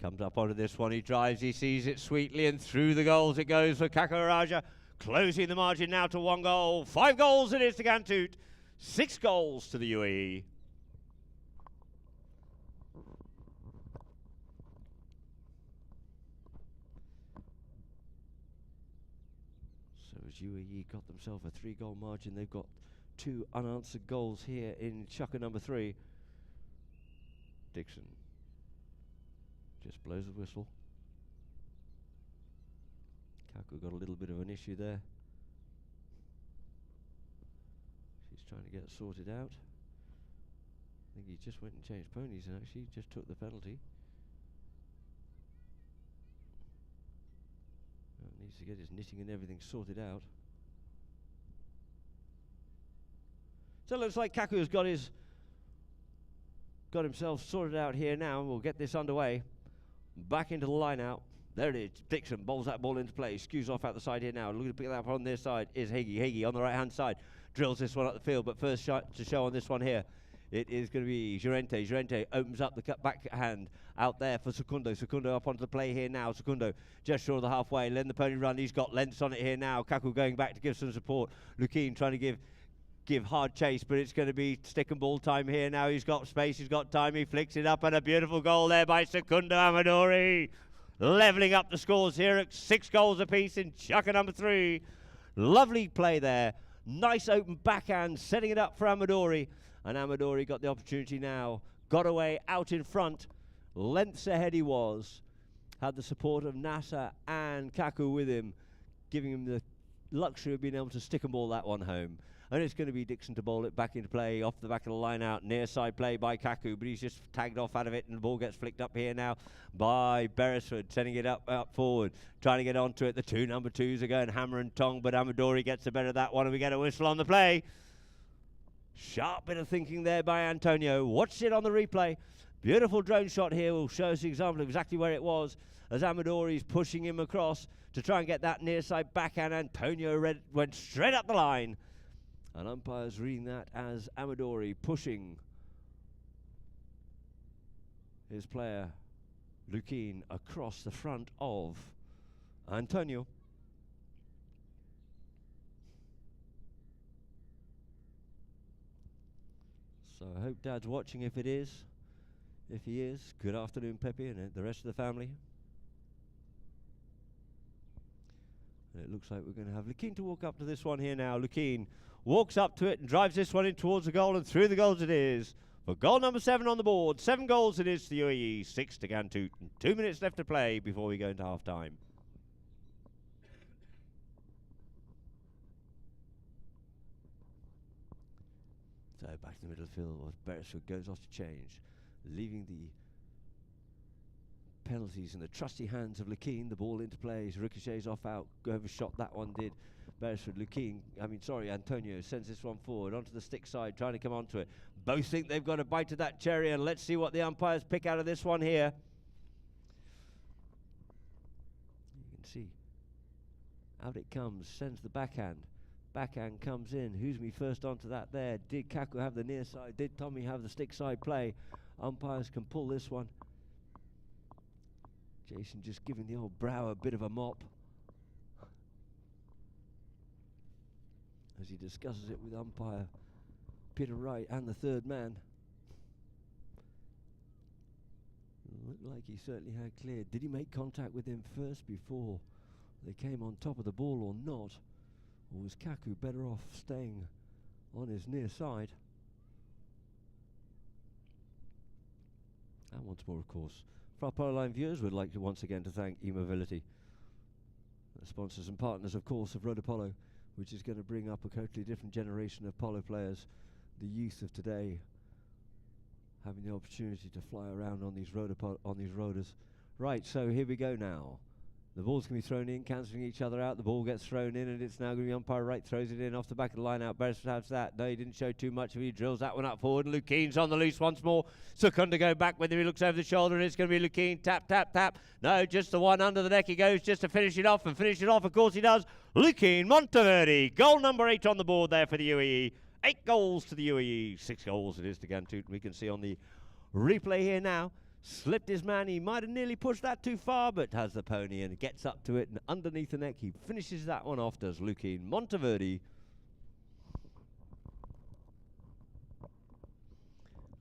Comes up onto this one, he drives, he sees it sweetly, and through the goals it goes for Kakaraja, closing the margin now to 1 goal. 5 goals it is to Ghantoot, 6 goals to the UAE. So as UAE got themselves a 3-goal margin, they've got 2 unanswered goals here in chukker number 3. Dixon just blows the whistle. Kaku got a little bit of an issue there. She's trying to get it sorted out. I think he just went and changed ponies and actually just took the penalty. Well, needs to get his knitting and everything sorted out. So it looks like Kaku has got himself sorted out here now. We'll get this underway. Back into the line out. There it is. Dixon bowls that ball into play. Skews off out the side here now. Looking to pick that up on their side is Hagee. Hagee on the right-hand side. Drills this one up the field, but first shot to show on this one here It is going to be Llorente. Llorente opens up the backhand out there for Secundo. Secundo up onto the play here now. Secundo just short of the halfway. Letting the pony run. He's got lengths on it here now. Kaku going back to give some support. Lukeen trying to give hard chase, but it's going to be stick and ball time here now. He's got space. He's got time. He flicks it up, and a beautiful goal there by Secundo Amadori. Levelling up the scores here at 6 goals apiece in chukker number 3. Lovely play there. Nice open backhand, setting it up for Amadori. And Amadori got the opportunity now. Got away out in front. Lengths ahead he was. Had the support of Nasser and Kaku with him, giving him the luxury of being able to stick and ball that one home. And it's going to be Dixon to bowl it back into play, off the back of the line out, near side play by Kaku, but he's just tagged off out of it, and the ball gets flicked up here now by Beresford, sending it up forward, trying to get onto it. The 2 number 2s are going hammer and tong, but Amadori gets the better of that one, and we get a whistle on the play. Sharp bit of thinking there by Antonio. Watch it on the replay. Beautiful drone shot here will show us the example of exactly where it was, as Amadori's pushing him across to try and get that near side backhand. Antonio went straight up the line. And umpires reading that as Amadori pushing his player, Lukeen, across the front of Antonio. So I hope Dad's watching if it is. If he is, good afternoon, Pepe, and the rest of the family. And it looks like we're going to have Lukeen to walk up to this one here now. Lukeen walks up to it and drives this one in towards the goal, and through the goals it is. For goal number 7 on the board. 7 goals it is to the UAE, 6 to Ghantoot. And 2 minutes left to play before we go into half time. So back in the middle of the field, Beresford goes off to change, leaving the penalties in the trusty hands of Lukeen. The ball into play, ricochets off out, whoever shot that one did. Beresford, Antonio sends this one forward onto the stick side, trying to come onto it. Both think they've got a bite of that cherry, and let's see what the umpires pick out of this one here. You can see out it comes, sends the backhand. Backhand comes in. Who's me first onto that there? Did Kaku have the near side? Did Tommy have the stick side play? Umpires can pull this one. Jason just giving the old brow a bit of a mop as he discusses it with umpire Peter Wright and the third man. Looked like he certainly had cleared. Did he make contact with him first before they came on top of the ball or not? Or was Kaku better off staying on his near side? And once more, of course, for our Polo Line viewers, we'd like to once again to thank eMobility, the sponsors and partners, of course, of Road Polo, which is going to bring up a totally different generation of polo players, the youth of today, having the opportunity to fly around on these roaders. Right, so here we go now. The ball's going to be thrown in, cancelling each other out. The ball gets thrown in, and it's now going to be umpire Wright throws it in off the back of the line out. Beresford has that. No, he didn't show too much of it. He drills that one up forward, and Lukeen's on the loose once more. Secunda go back with him. He looks over the shoulder, and it's going to be Lukeen. Tap, tap, tap. No, just the one under the neck he goes just to finish it off, and finish it off, of course he does. Lukeen Monteverde, goal number 8 on the board there for the UAE. 8 goals to the UAE. 6 goals it is to Ghantoot. We can see on the replay here now. Slipped his man, he might have nearly pushed that too far, but has the pony and gets up to it, and underneath the neck he finishes that one off, does Lukeen Monteverde.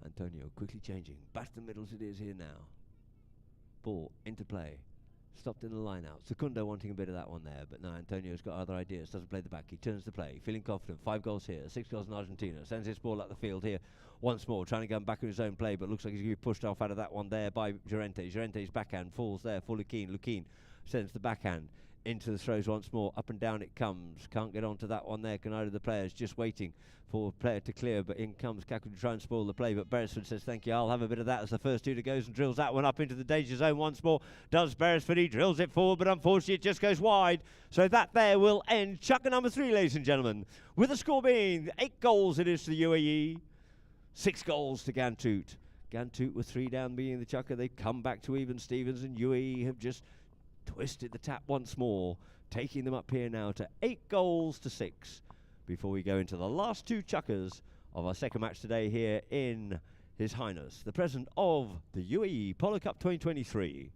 Antonio quickly changing, back to the middle as it is here now. Ball into play, stopped in the line out. Secundo wanting a bit of that one there, but no, Antonio's got other ideas, doesn't play the back, he turns to play, feeling confident. 5 goals here, 6 goals in Argentina, sends this ball up the field here once more, trying to go back in his own play, but looks like he's going to be pushed off out of that one there by Llorente. Llorente's backhand falls there for Lukeen. Lukeen sends the backhand into the throws once more, up and down it comes. Can't get onto that one there, can either of the players, just waiting for a player to clear, but in comes Kaku to try and spoil the play, but Beresford says thank you, I'll have a bit of that as the first 2 to goes, and drills that one up into the danger zone once more. Does Beresford, he drills it forward, but unfortunately it just goes wide. So that there will end chukker number 3, ladies and gentlemen, with the score being 8 goals it is to the UAE, 6 goals to Ghantoot. Ghantoot with 3 down being the chukker. They come back to even Stevens, and UAE have just twisted the tap once more, taking them up here now to 8 goals to 6 before we go into the last 2 chukkers of our second match today here in His Highness, the President of the UAE Polo Cup 2023.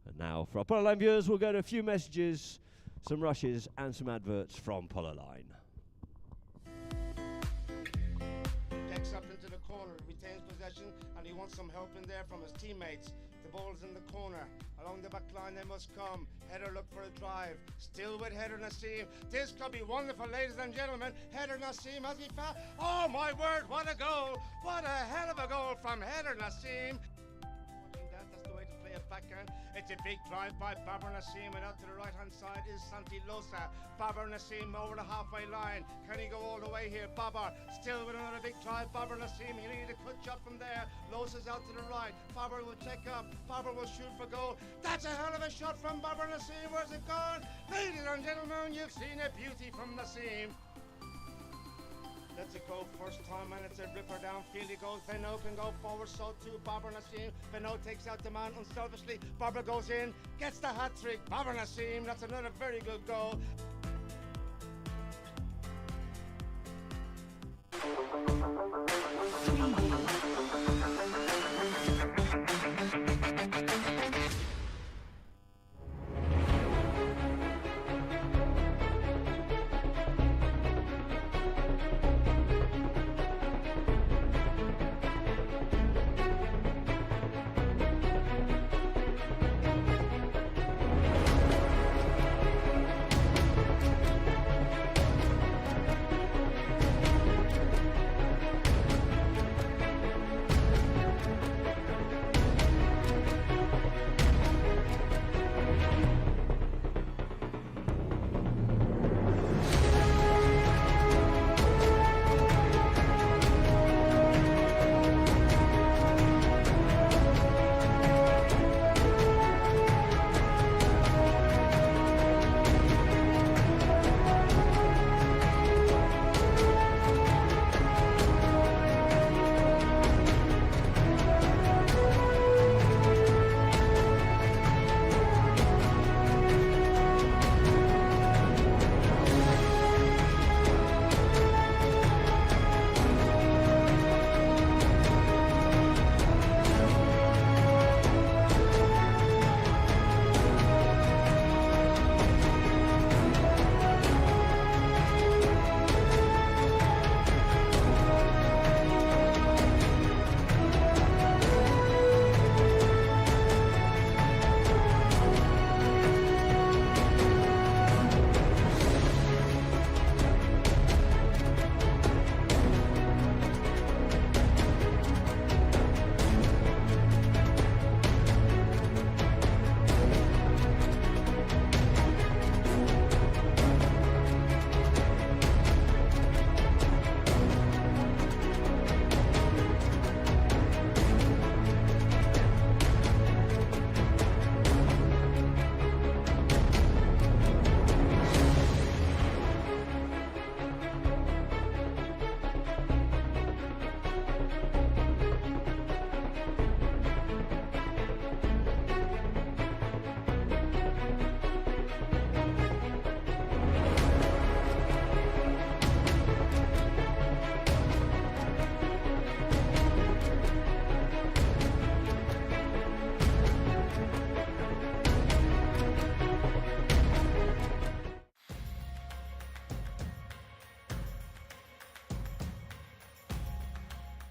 And now, for our Polo Line viewers, we'll go to a few messages, some rushes, and some adverts from Polo Line. Takes up into the corner, retains possession, and he wants some help in there from his teammates. The ball's in the corner. Along the back line they must come. Header look for a drive. Still with Header Nassim. This could be wonderful, ladies and gentlemen. Header Nassim has he found. Oh my word, what a goal! What a hell of a goal from Header Nassim. That's the way to play a backhand. It's a big drive by Babar Nassim, and out to the right hand side is Santi Losa. Babar Nassim over the halfway line. Can he go all the way here? Babar still with another big drive. Babar Nassim, he needed a cut shot from there. Losa's out to the right. Babar will check up. Babar will shoot for goal. That's a hell of a shot from Babar Nassim. Where's it gone? Ladies and gentlemen, you've seen a beauty from Nassim. That's a goal first time, and it's a ripper downfield. He goes. Beno can go forward, so too Babar Nassim. Beno takes out the man unselfishly. Babar goes in, gets the hat trick. Babar Nassim, that's another very good goal.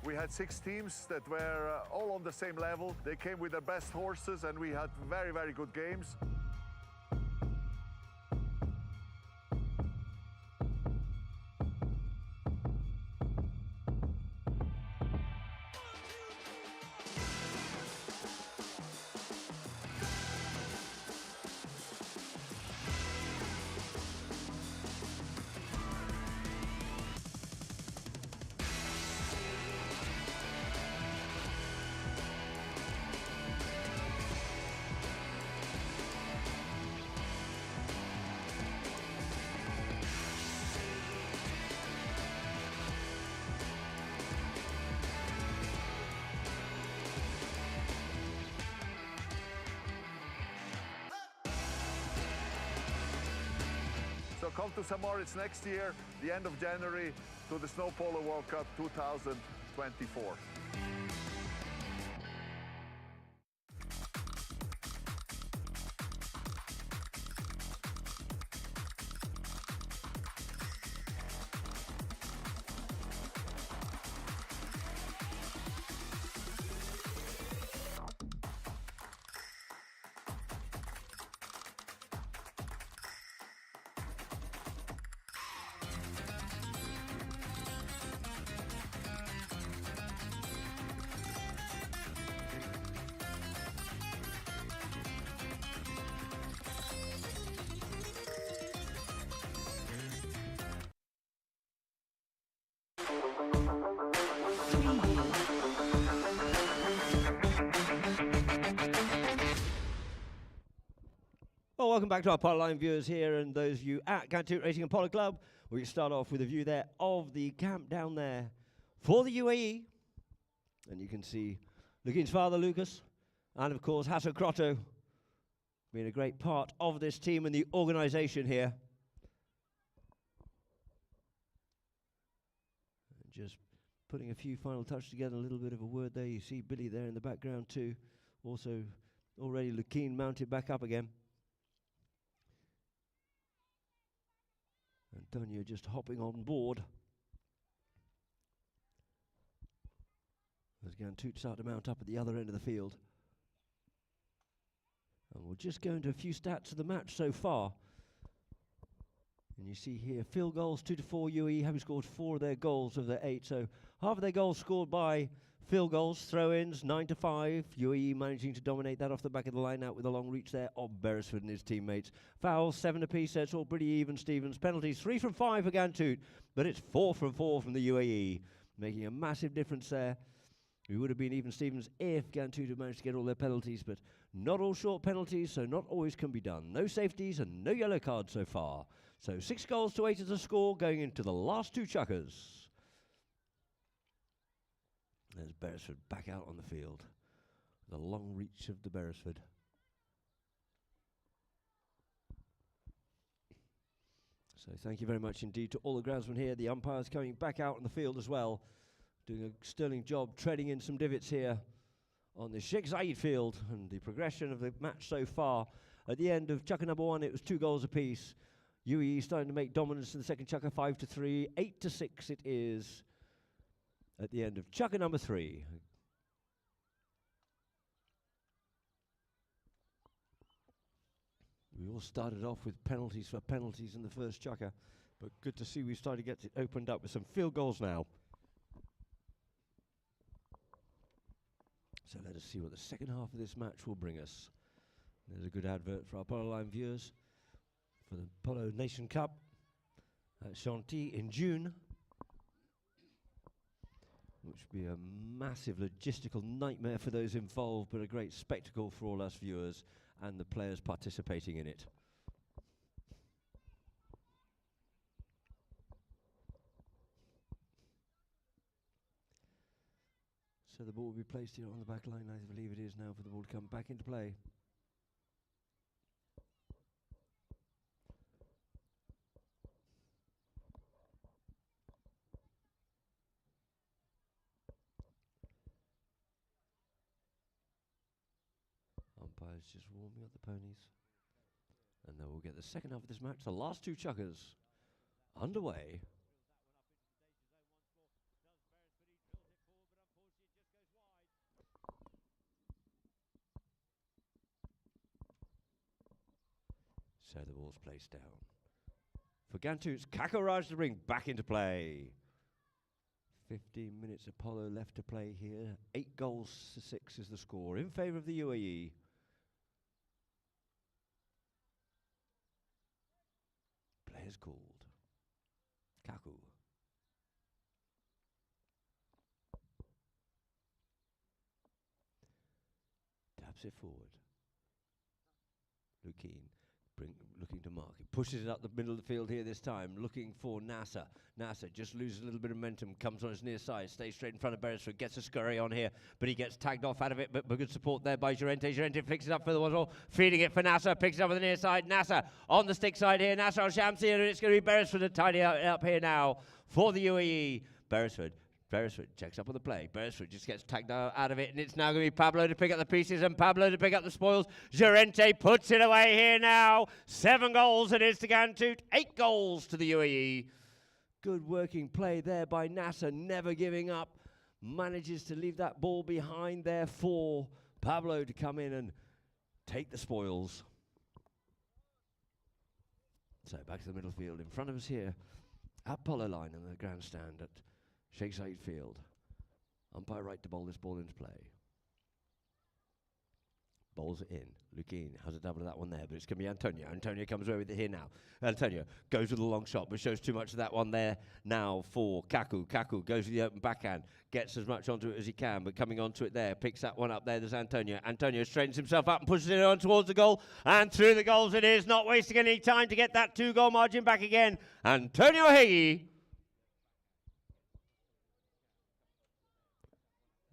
We had 6 teams that were all on the same level. They came with their best horses, and we had very, very good games. Come to St. Moritz next year, the end of January, to the Snow Polo World Cup 2024. Well, welcome back to our Polo Line viewers here and those of you at Ghantoot Racing and Polo Club. We start off with a view there of the camp down there for the UAE. And you can see Lukin's father, Lucas, and of course Hasso Crotto being a great part of this team and the organisation here. And just putting a few final touches together, a little bit of a word there. You see Billy there in the background too. Also already Lukin mounted back up again. Antonio just hopping on board as Ghantoot start to mount up at the other end of the field. And we'll just go into a few stats of the match so far. And you see here, field goals 2-4 UAE, having scored 4 of their goals of their 8. So half of their goals scored by field goals, throw-ins 9-5. UAE managing to dominate that off the back of the line out with a long reach there of Beresford and his teammates. Fouls 7 apiece, so it's all pretty even, Stevens. Penalties 3 from 5 for Ghantoot, but it's 4 from 4 from the UAE, making a massive difference there. We would have been even, Stevens, if Ghantoot had managed to get all their penalties, but not all short penalties, so not always can be done. No safeties and no yellow cards so far. So 6 goals to 8 as a score going into the last 2 chukkers. There's Beresford back out on the field. The long reach of the Beresford. So thank you very much indeed to all the groundsmen here. The umpires coming back out on the field as well. Doing a sterling job treading in some divots here on the Sheikh Zayed field. And the progression of the match so far. At the end of chukka number 1, it was 2 goals apiece. UAE starting to make dominance in the second chukka, 5-3. 8-6 it is at the end of chukka number 3. We all started off with penalties for penalties in the first chukka, but good to see we started to get it opened up with some field goals now. So let us see what the second half of this match will bring us. There's a good advert for our Polo Line viewers for the Polo Nation Cup at Chantilly in June, which would be a massive logistical nightmare for those involved, but a great spectacle for all us viewers and the players participating in it. So the ball will be placed here on the back line, I believe it is now, for the ball to come back into play. Umpires just warming up the ponies. And then we'll get the second half of this match, the last 2 chukkers, underway. So the ball's placed down. For Ghantoot's Kakoraj to bring back into play. 15 minutes of Polo left to play here. 8 goals to 6 is the score in favour of the UAE. Players called. Kaku. Taps it forward. Lukin. Looking to mark it. Pushes it up the middle of the field here this time. Looking for Nasser. Nasser just loses a little bit of momentum. Comes on his near side. Stays straight in front of Beresford. Gets a scurry on here. But he gets tagged off out of it. But good support there by Llorente. Llorente flicks it up for the Wazzle. Feeding it for Nasser. Picks it up on the near side. Nasser on the stick side here. Nasser al-Shamsi. And it's going to be Beresford to tidy up here now for the UAE. Beresford checks up on the play. Beresford just gets tagged out of it, and it's now going to be Pablo to pick up the pieces and Pablo to pick up the spoils. Llorente puts it away here now. 7 goals it is to Ghantoot. 8 goals to the UAE. Good working play there by Nasser, never giving up. Manages to leave that ball behind there for Pablo to come in and take the spoils. So back to the middle field. In front of us here at Polo line in the grandstand at Sheikh Zayed Field. Umpire right to bowl this ball into play. Bowls it in. Lukin has a double of that one there, but it's going to be Antonio. Antonio comes away with it here now. Antonio goes with a long shot, but shows too much of that one there now for Kaku. Kaku goes with the open backhand, gets as much onto it as he can, but coming onto it there, picks that one up there. There's Antonio. Antonio straightens himself up and pushes it on towards the goal, and through the goals it is, not wasting any time to get that 2-goal margin back again. Antonio Heggie.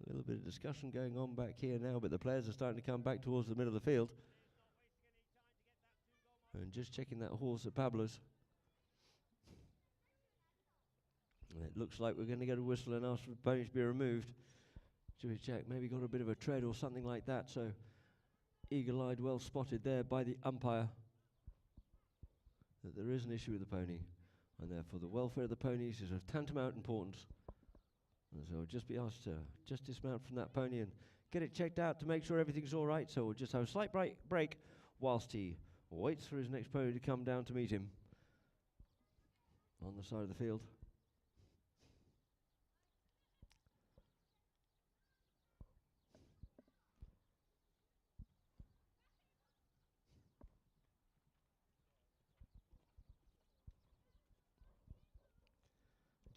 A little bit of discussion going on back here now, but the players are starting to come back towards the middle of the field. And just checking that horse at Pablo's. And it looks like we're going to get a whistle and ask for the pony to be removed. Should we check? Maybe got a bit of a tread or something like that. So eagle-eyed, well spotted there by the umpire that there is an issue with the pony. And therefore the welfare of the ponies is of tantamount importance. So we'll just be asked to just dismount from that pony and get it checked out to make sure everything's all right. So we'll just have a slight break whilst he waits for his next pony to come down to meet him on the side of the field.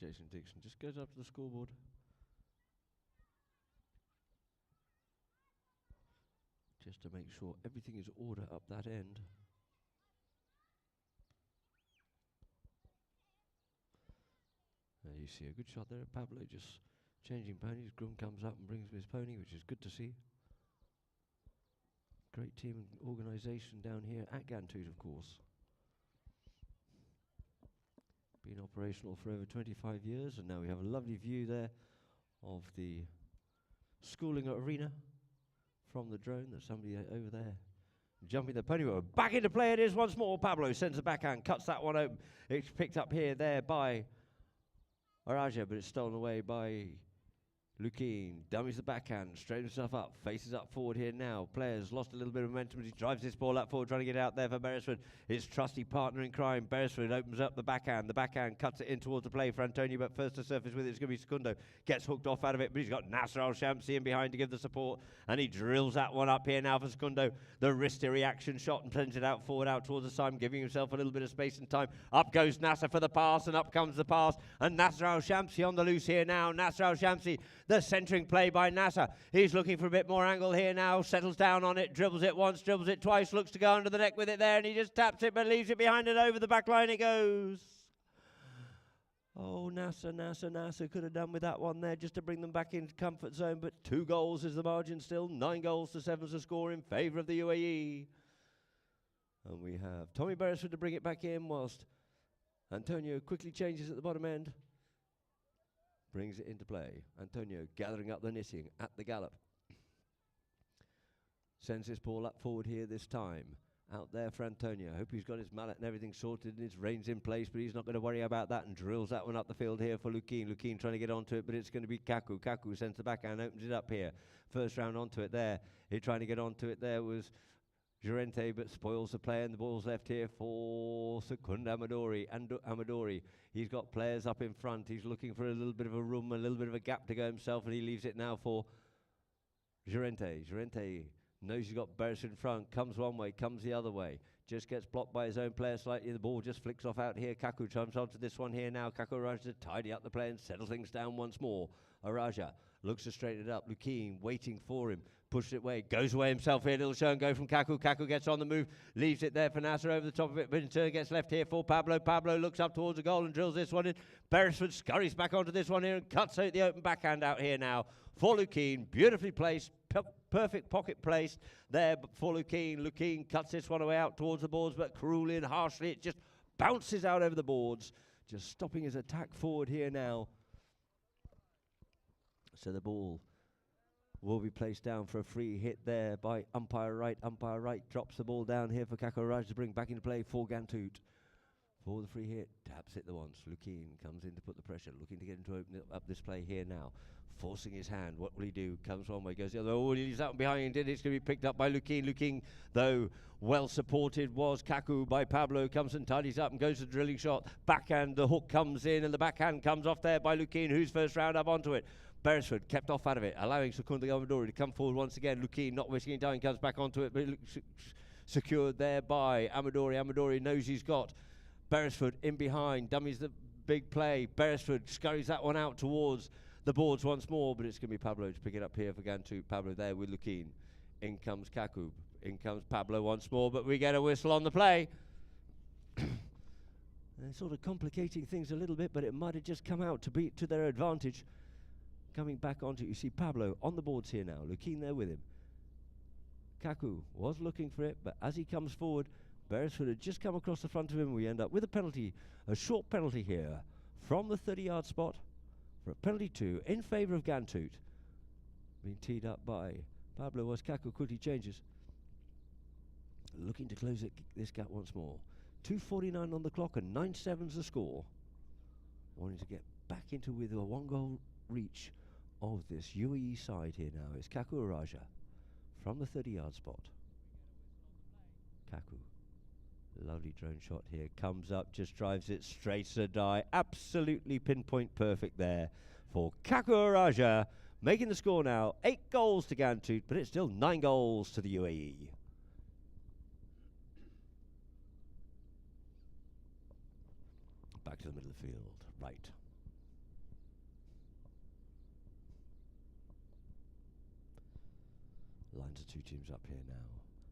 Jason Dixon just goes up to the scoreboard. Just to make sure everything is order up that end. There you see a good shot there. Pablo just changing ponies. Groom comes up and brings him his pony, which is good to see. Great team and organisation down here at Ghantoot, of course. Been operational for over 25 years, and now we have a lovely view there of the schooling arena from the drone. There's somebody over there jumping the pony. Back into play it is once more. Pablo sends the backhand, cuts that one open. It's picked up here, there by Araja, but it's stolen away by Lukin. Dummies the backhand, straightens himself up, faces up forward here now. Players lost a little bit of momentum as he drives this ball up forward, trying to get it out there for Beresford. His trusty partner in crime, Beresford, opens up the backhand. The backhand cuts it in towards the play for Antonio, but first to surface with it is going to be Secundo. Gets hooked off out of it, but he's got Nasser al-Shamsi in behind to give the support, and he drills that one up here now for Secundo. The wristy reaction shot and sends it out forward, out towards the side, giving himself a little bit of space and time. Up goes Nasser for the pass, and up comes the pass, and Nasser al-Shamsi on the loose here now. Nasser al-Shamsi, the centering play by Nasser. He's looking for a bit more angle here now, settles down on it, dribbles it once, dribbles it twice, looks to go under the neck with it there, and he just taps it but leaves it behind and over the back line it goes. Oh, Nasser could have done with that one there just to bring them back into comfort zone, but 2 goals is the margin still. 9 goals to 7 is the score in favour of the UAE. And we have Tommy Beresford to bring it back in whilst Antonio quickly changes at the bottom end. Brings it into play. Antonio gathering up the knitting at the gallop. Sends this ball up forward here this time. Out there for Antonio. I hope he's got his mallet and everything sorted and his reins in place, but he's not going to worry about that and drills that one up the field here for Lukin. Lukin trying to get onto it, but it's going to be Kaku. Kaku sends the backhand, opens it up here. First round onto it there. He trying to get onto it there was Llorente, but spoils the play, and the ball's left here for Secunda Amadori. He's got players up in front. He's looking for a little bit of a room, a little bit of a gap to go himself, and he leaves it now for Llorente. Llorente knows he's got Beresford in front, comes one way, comes the other way. Just gets blocked by his own player slightly. The ball just flicks off out here. Kaku jumps onto this one here now. Kaku Araja to tidy up the play and settle things down once more. Araja looks to straighten it up. Lukeen waiting for him. Pushes it away. Goes away himself here. Little show and go from Kaku. Kaku gets on the move. Leaves it there for Nasser over the top of it. But in turn gets left here for Pablo. Pablo looks up towards the goal and drills this one in. Beresford scurries back onto this one here and cuts out the open backhand out here now for Lukeen. Beautifully placed. Perfect pocket placed there for Lukeen. Lukeen cuts this one away out towards the boards, but cruelly and harshly it just bounces out over the boards, just stopping his attack forward here now. So the ball will be placed down for a free hit there by umpire right. Umpire right drops the ball down here for Kakuraj to bring back into play for Ghantoot. For the free hit, taps it the once. Lukeen comes in to put the pressure, looking to get him to open up this play here now. Forcing his hand, what will he do? Comes one way, goes the other. Oh, he leaves that one behind it. It's going to be picked up by Lukeen. Lukeen, though well supported, was Kaku by Pablo. Comes and tidies up and goes to the drilling shot. Backhand, the hook comes in, and the backhand comes off there by Lukeen, who's first round up onto it. Beresford kept off out of it, allowing Secunda Amadori to come forward once again. Lukeen, not wasting any time, comes back onto it, but secured there by Amadori. Amadori knows he's got Beresford in behind, dummies the big play. Beresford scurries that one out towards the boards once more, but it's going to be Pablo to pick it up here for Ghantoot. Pablo there with Lukeen. In comes Kaku. In comes Pablo once more, but we get a whistle on the play. They're sort of complicating things a little bit, but it might have just come out to be to their advantage. Coming back onto it, you see Pablo on the boards here now. Lukeen there with him. Kaku was looking for it, but as he comes forward, Beresford had just come across the front of him. We end up with a penalty, a short penalty here from the 30-yard spot. For a penalty 2 in favour of Ghantoot. Being teed up by Pablo as Kaku quickly changes. Looking to close this gap once more. 2:49 on the clock and 9-7's the score. Wanting to get back into with a 1-goal reach of this UAE side here now. It's Kaku Araja from the 30-yard spot. Kaku. Lovely drone shot here. Comes up, just drives it straight to the die. Absolutely pinpoint perfect there for Kaku Araja. Making the score now. 8 goals to Ghantoot, but it's still 9 goals to the UAE. Back to the middle of the field. Right. Lines of 2 teams up here now.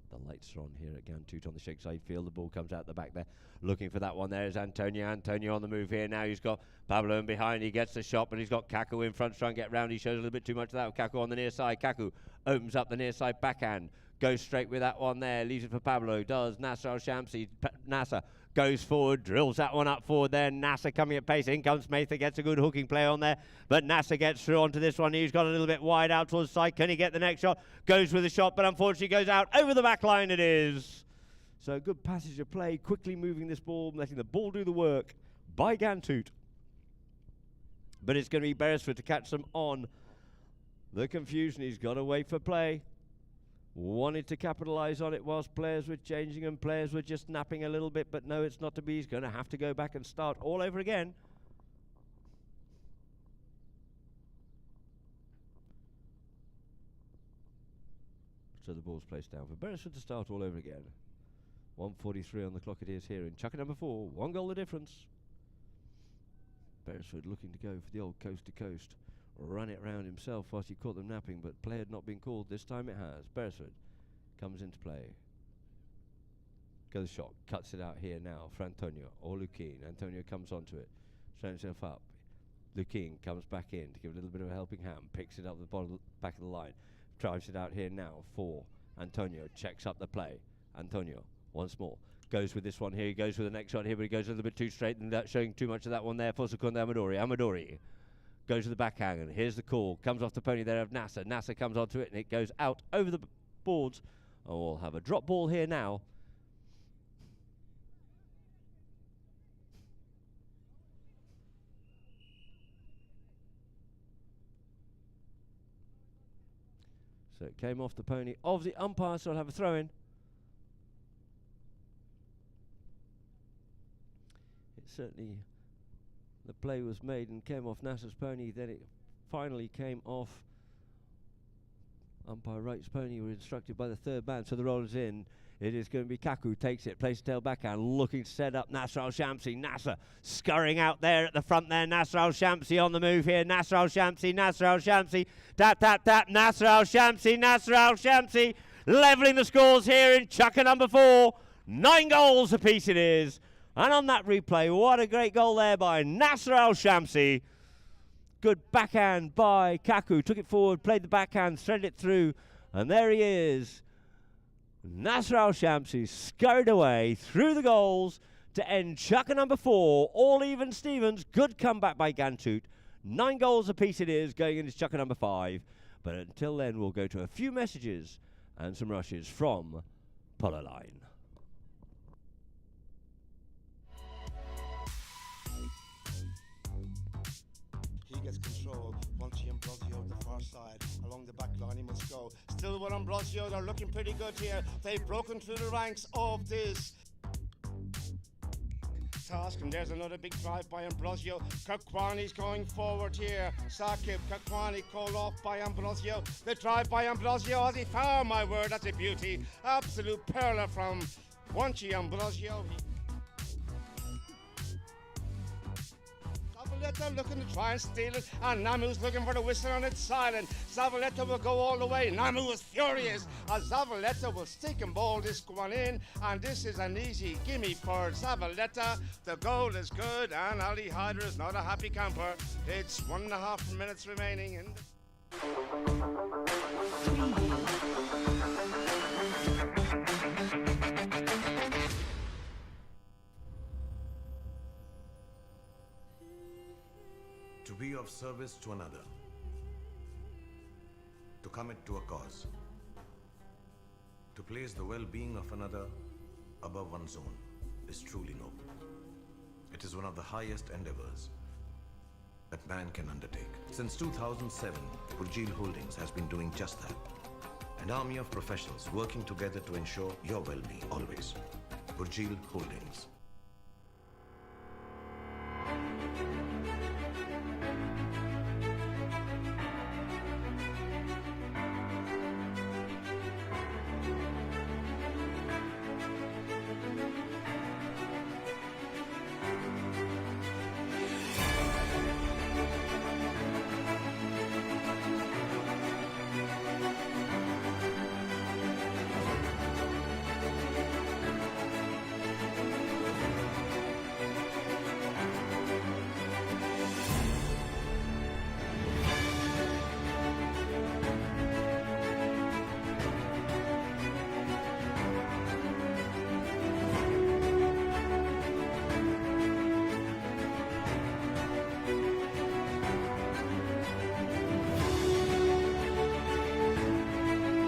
The lights are on here at Ghantoot on the shake side field. The ball comes out the back there. Looking for that one there is Antonio. Antonio on the move here now. He's got Pablo in behind. He gets the shot, but he's got Kaku in front to try and get round. He shows a little bit too much of that with Kaku on the near side. Kaku opens up the near side backhand. Goes straight with that one there. Leaves it for Pablo. Does Nasser Al-Shamsi. Nasser goes forward. Drills that one up forward there. Nasser coming at pace. In comes Mather. Gets a good hooking play on there. But Nasser gets through onto this one. He's got a little bit wide out towards the side. Can he get the next shot? Goes with the shot, but unfortunately goes out. Over the back line it is. So good passage of play. Quickly moving this ball. Letting the ball do the work by Ghantoot. But it's going to be Beresford to catch them on the confusion. He's got to wait for play. Wanted to capitalise on it whilst players were changing and players were just napping a little bit, but no, it's not to be. He's going to have to go back and start all over again. So the ball's placed down for Beresford to start all over again. 1:43 on the clock it is here in Chucker number 4. 1 goal the difference. Beresford looking to go for the old coast to coast. Run it round himself whilst he caught them napping, but play had not been called. This time it has. Beresford comes into play. Goes shot, cuts it out here now for Antonio or Lukeen. Antonio comes onto it, shows himself up. Lukeen comes back in to give a little bit of a helping hand, picks it up the bottom back of the line, drives it out here now for Antonio, checks up the play. Antonio once more goes with this one here. He goes with the next shot here, but he goes a little bit too straight and that's showing too much of that one there for Secunda Amadori. Amadori goes to the backhand, and here's the call. Comes off the pony there of Nasser. Nasser comes onto it, and it goes out over the boards. Oh, we'll have a drop ball here now. So it came off the pony of the umpire, so I'll have a throw-in. It certainly... The play was made and came off Nasser's pony, then it finally came off umpire Wright's pony. Were instructed by the third man, so the roll is in. It is going to be Kaku, takes it, plays tail backhand, looking to set up Nasser Al-Shamsi. Nasser scurrying out there at the front there. Nasser Al-Shamsi on the move here. Nasser Al-Shamsi, Nasser Al-Shamsi. Tap, tap, tap. Nasser Al-Shamsi, Nasser Al-Shamsi. Levelling the scores here in chukker number 4. 9 goals apiece it is. And on that replay, what a great goal there by Nasser Al-Shamsi. Good backhand by Kaku. Took it forward, played the backhand, threaded it through. And there he is. Nasser Al-Shamsi scurried away through the goals to end chukker number 4. All even Stevens. Good comeback by Ghantoot. 9 goals apiece it is going into chukker number 5. But until then, we'll go to a few messages and some rushes from Polo line. He gets control. Monchi Ambrosio the far side. Along the back line he must go. Still with Ambrosio, they're looking pretty good here. They've broken through the ranks of this task, and there's another big drive by Ambrosio. Kakwani's going forward here. Sakib, Kakwani called off by Ambrosio. The drive by Ambrosio as he found, my word, that's a beauty. Absolute perler from Monchi Ambrosio. Zavaleta looking to try and steal it, and Namu's looking for the whistle, and it's silent. Zavaleta will go all the way. Namu is furious as Zavaleta will stick and ball this one in, and this is an easy gimme for Zavaleta. The goal is good, and Ali Hyder is not a happy camper. It's 1.5 minutes remaining in To be of service to another, to commit to a cause, to place the well-being of another above one's own is truly noble. It is one of the highest endeavors that man can undertake. Since 2007, Burjeel Holdings has been doing just that. An army of professionals working together to ensure your well-being always. Burjeel Holdings.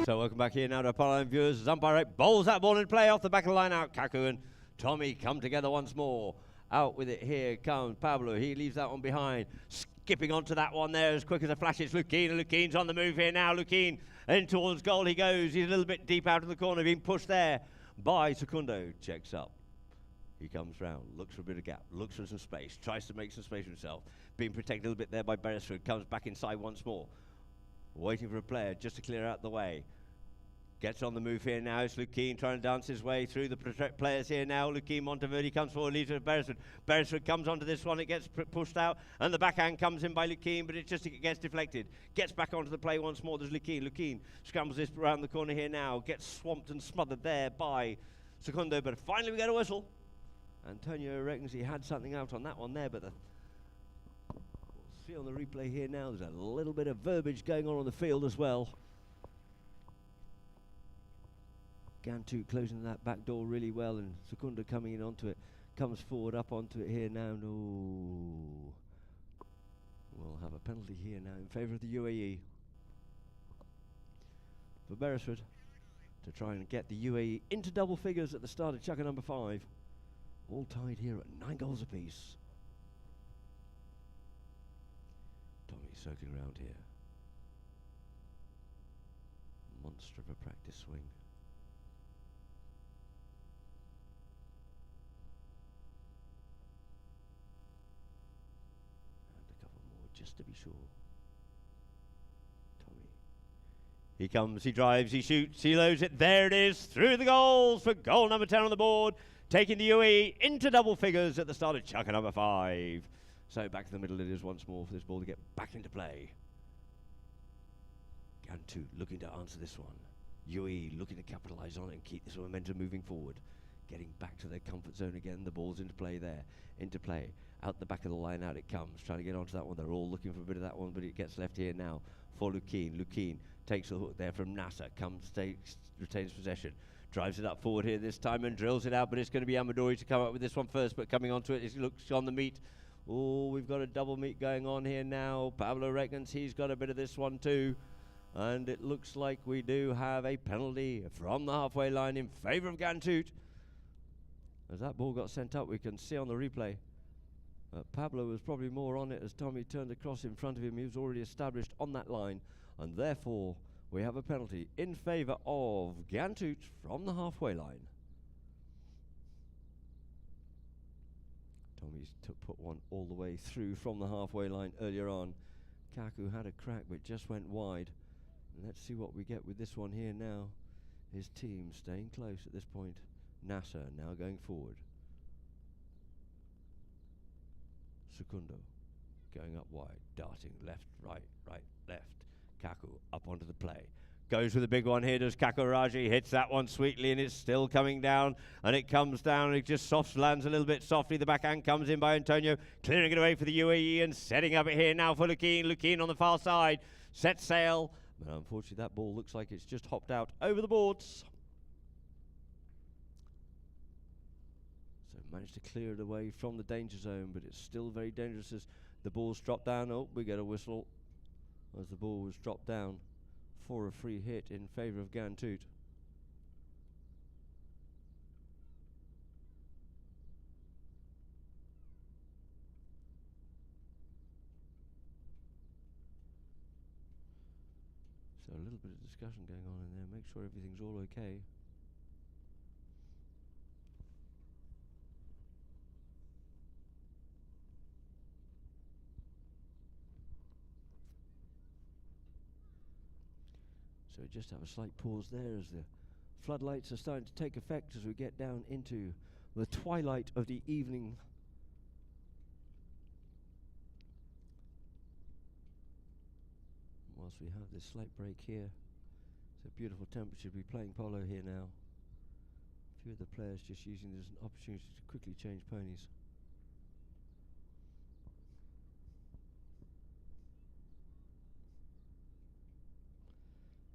So welcome back here now to Apollo and viewers. Umpire bowls that ball in play off the back of the line out. Kaku and Tommy come together once more. Out with it here comes Pablo. He leaves that one behind. Skipping onto that one there as quick as a flash. It's Lukeen, and Lukeen's on the move here now. Lukeen in towards goal he goes. He's a little bit deep out in the corner, being pushed there by Secundo. Checks up. He comes round, looks for a bit of gap, looks for some space, tries to make some space for himself. Being protected a little bit there by Beresford. Comes back inside once more. Waiting for a player just to clear out the way. Gets on the move here now. It's Lukeen trying to dance his way through the players here now. Lukeen Monteverde comes forward, leaves it to Beresford. Beresford comes onto this one. It gets pushed out, and the backhand comes in by Lukeen, but it gets deflected. Gets back onto the play once more. There's Lukeen. Lukeen scrambles this around the corner here now. Gets swamped and smothered there by Secundo, but finally we get a whistle. Antonio reckons he had something out on that one there, but we'll see on the replay here now. There's a little bit of verbiage going on the field as well. Ghantoot closing that back door really well, and Secundo coming in onto it, comes forward up onto it here now. No, we'll have a penalty here now in favour of the UAE for Beresford to try and get the UAE into double figures at the start of chukker number 5. All tied here at 9 goals apiece. Tommy circling around here. Monster of a practice swing. And a couple more just to be sure. Tommy He comes, he drives, he shoots, he loads it. There it is, through the goals for goal number 10 on the board, taking the UAE into double figures at the start of chukker number 5. So back to the middle it is once more for this ball to get back into play. Ghantoot looking to answer this one. UAE looking to capitalise on it and keep this momentum moving forward. Getting back to their comfort zone again. The ball's into play there. Into play. Out the back of the line, out it comes. Trying to get onto that one. They're all looking for a bit of that one, but it gets left here now for Lukeen. Lukeen takes the hook there from Nasser. Comes, takes, retains possession. Drives it up forward here this time and drills it out, but it's going to be Amadori to come up with this one first, but coming onto it, it looks on the meat. Oh, we've got a double meet going on here now. Pablo reckons he's got a bit of this one too. And it looks like we do have a penalty from the halfway line in favour of Ghantoot. As that ball got sent up, we can see on the replay Pablo was probably more on it as Tommy turned across in front of him. He was already established on that line, and therefore we have a penalty in favour of Ghantoot from the halfway line. Tommy's put one all the way through from the halfway line earlier on. Kaku had a crack but just went wide. And let's see what we get with this one here now. His team staying close at this point. Nasser now going forward. Secundo going up wide, darting left, right, right, left. Kaku up onto the play. Goes with a big one here, does Kakuraji, hits that one sweetly and it's still coming down, and it comes down and it just lands a little bit softly. The backhand comes in by Antonio, clearing it away for the UAE and setting up it here now for Lukeen. Lukeen on the far side, set sail, but unfortunately that ball looks like it's just hopped out over the boards. So managed to clear it away from the danger zone, but it's still very dangerous as the ball's dropped down. Oh, we get a whistle as the ball was dropped down for a free hit in favour of Ghantoot. So a little bit of discussion going on in there. Make sure everything's all okay. So just have a slight pause there as the floodlights are starting to take effect as we get down into the twilight of the evening. Whilst we have this slight break here, it's a beautiful temperature to be playing polo here now. A few of the players just using this as an opportunity to quickly change ponies.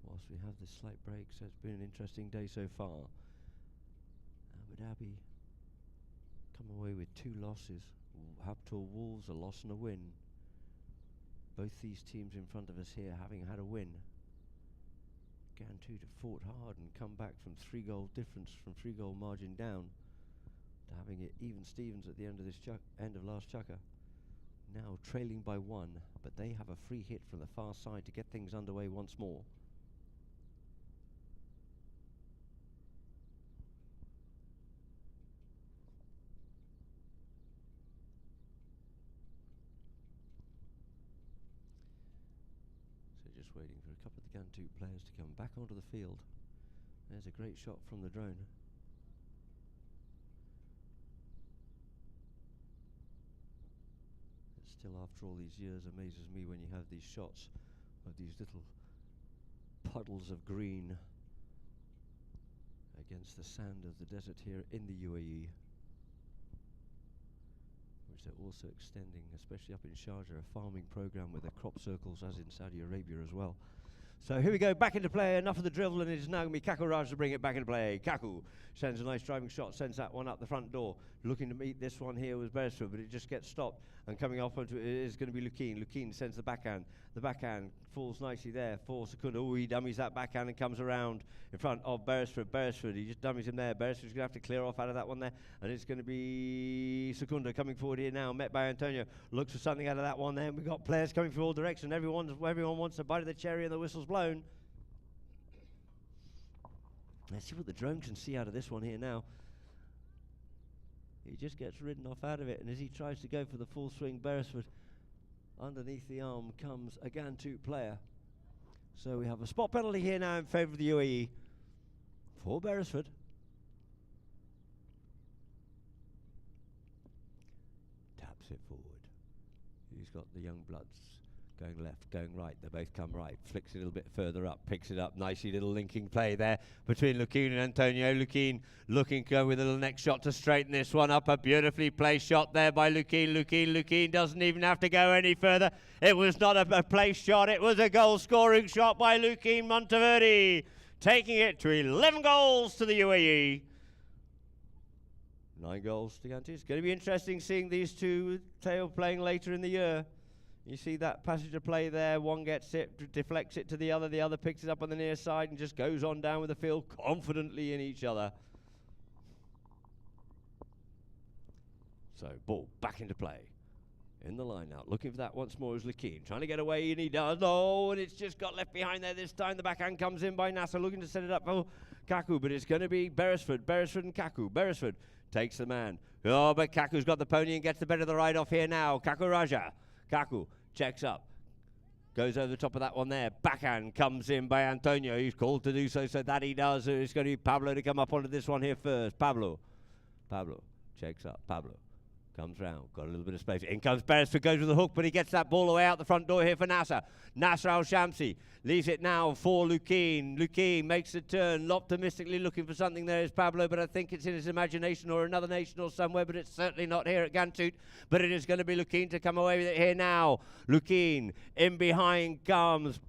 Whilst we have this slight break, so it's been an interesting day so far. Abu Dhabi come away with 2 losses. Habtoor Wolves, a loss and a win. Both these teams in front of us here having had a win. Ghantoot have fought hard and come back from 3-goal difference, from 3-goal margin down, to having it even Stevens at the end of this end of last chukker. Now trailing by 1, but they have a free hit from the far side to get things underway once more. Just waiting for a couple of the Ghantoot players to come back onto the field. There's a great shot from the drone. It still, after all these years, amazes me when you have these shots of these little puddles of green against the sand of the desert here in the UAE, which they're also extending, especially up in Sharjah, a farming program with their crop circles, as in Saudi Arabia as well. So here we go, back into play. Enough of the drivel, and it is now going to be Kaku Raj to bring it back into play. Kaku sends a nice driving shot, sends that one up the front door. Looking to meet this one here was Beresford, but it just gets stopped. And coming off onto it is going to be Lukeen. Lukeen sends the backhand. The backhand falls nicely there for Secundo. Oh, he dummies that backhand and comes around in front of Beresford. Beresford, he just dummies him there. Beresford's going to have to clear off out of that one there. And it's going to be Secundo coming forward here now, met by Antonio. Looks for something out of that one there. We've got players coming from all directions. Everyone wants a bite of the cherry and the whistle's blown. Let's see what the drone can see out of this one here now. He just gets ridden off out of it, and as he tries to go for the full swing, Beresford, underneath the arm comes a Ghantoot player. So we have a spot penalty here now in favour of the UAE for Beresford. Taps it forward. He's got the young bloods going left, going right. They both come right. Flicks it a little bit further up, picks it up. Nicely little linking play there between Lukeen and Antonio. Lukeen looking to go with a little next shot to straighten this one up. A beautifully placed shot there by Lukeen. Lukeen doesn't even have to go any further. It was not a placed shot. It was a goal-scoring shot by Lukeen Monteverde, taking it to 11 goals to the UAE. 9 goals to Ghantoot. It's going to be interesting seeing these two tail playing later in the year. You see that passage of play there. One gets it, deflects it to the other picks it up on the near side and just goes on down with the field confidently in each other. So ball back into play. In the line now, looking for that once more is Lukeen, trying to get away, and he does. Oh, and it's just got left behind there this time. The backhand comes in by Nasser, looking to set it up for Kaku, but it's going to be Beresford and Kaku. Beresford takes the man. Oh, but Kaku's got the pony and gets the better of the ride off here now. Kaku Raja. Kaku checks up, goes over the top of that one there. Backhand comes in by Antonio. He's called to do so, so that he does. It's going to be Pablo to come up onto this one here first. Pablo checks up. Pablo comes round, got a little bit of space. In comes Beresford, goes with the hook, but he gets that ball away out the front door here for Nasser. Nasser Al-Shamsi leaves it now for Lukeen. Lukeen makes the turn, optimistically looking for something there is Pablo, but I think it's in his imagination or another nation or somewhere, but it's certainly not here at Ghantoot. But it is going to be Lukeen to come away with it here now. Lukeen, in behind comes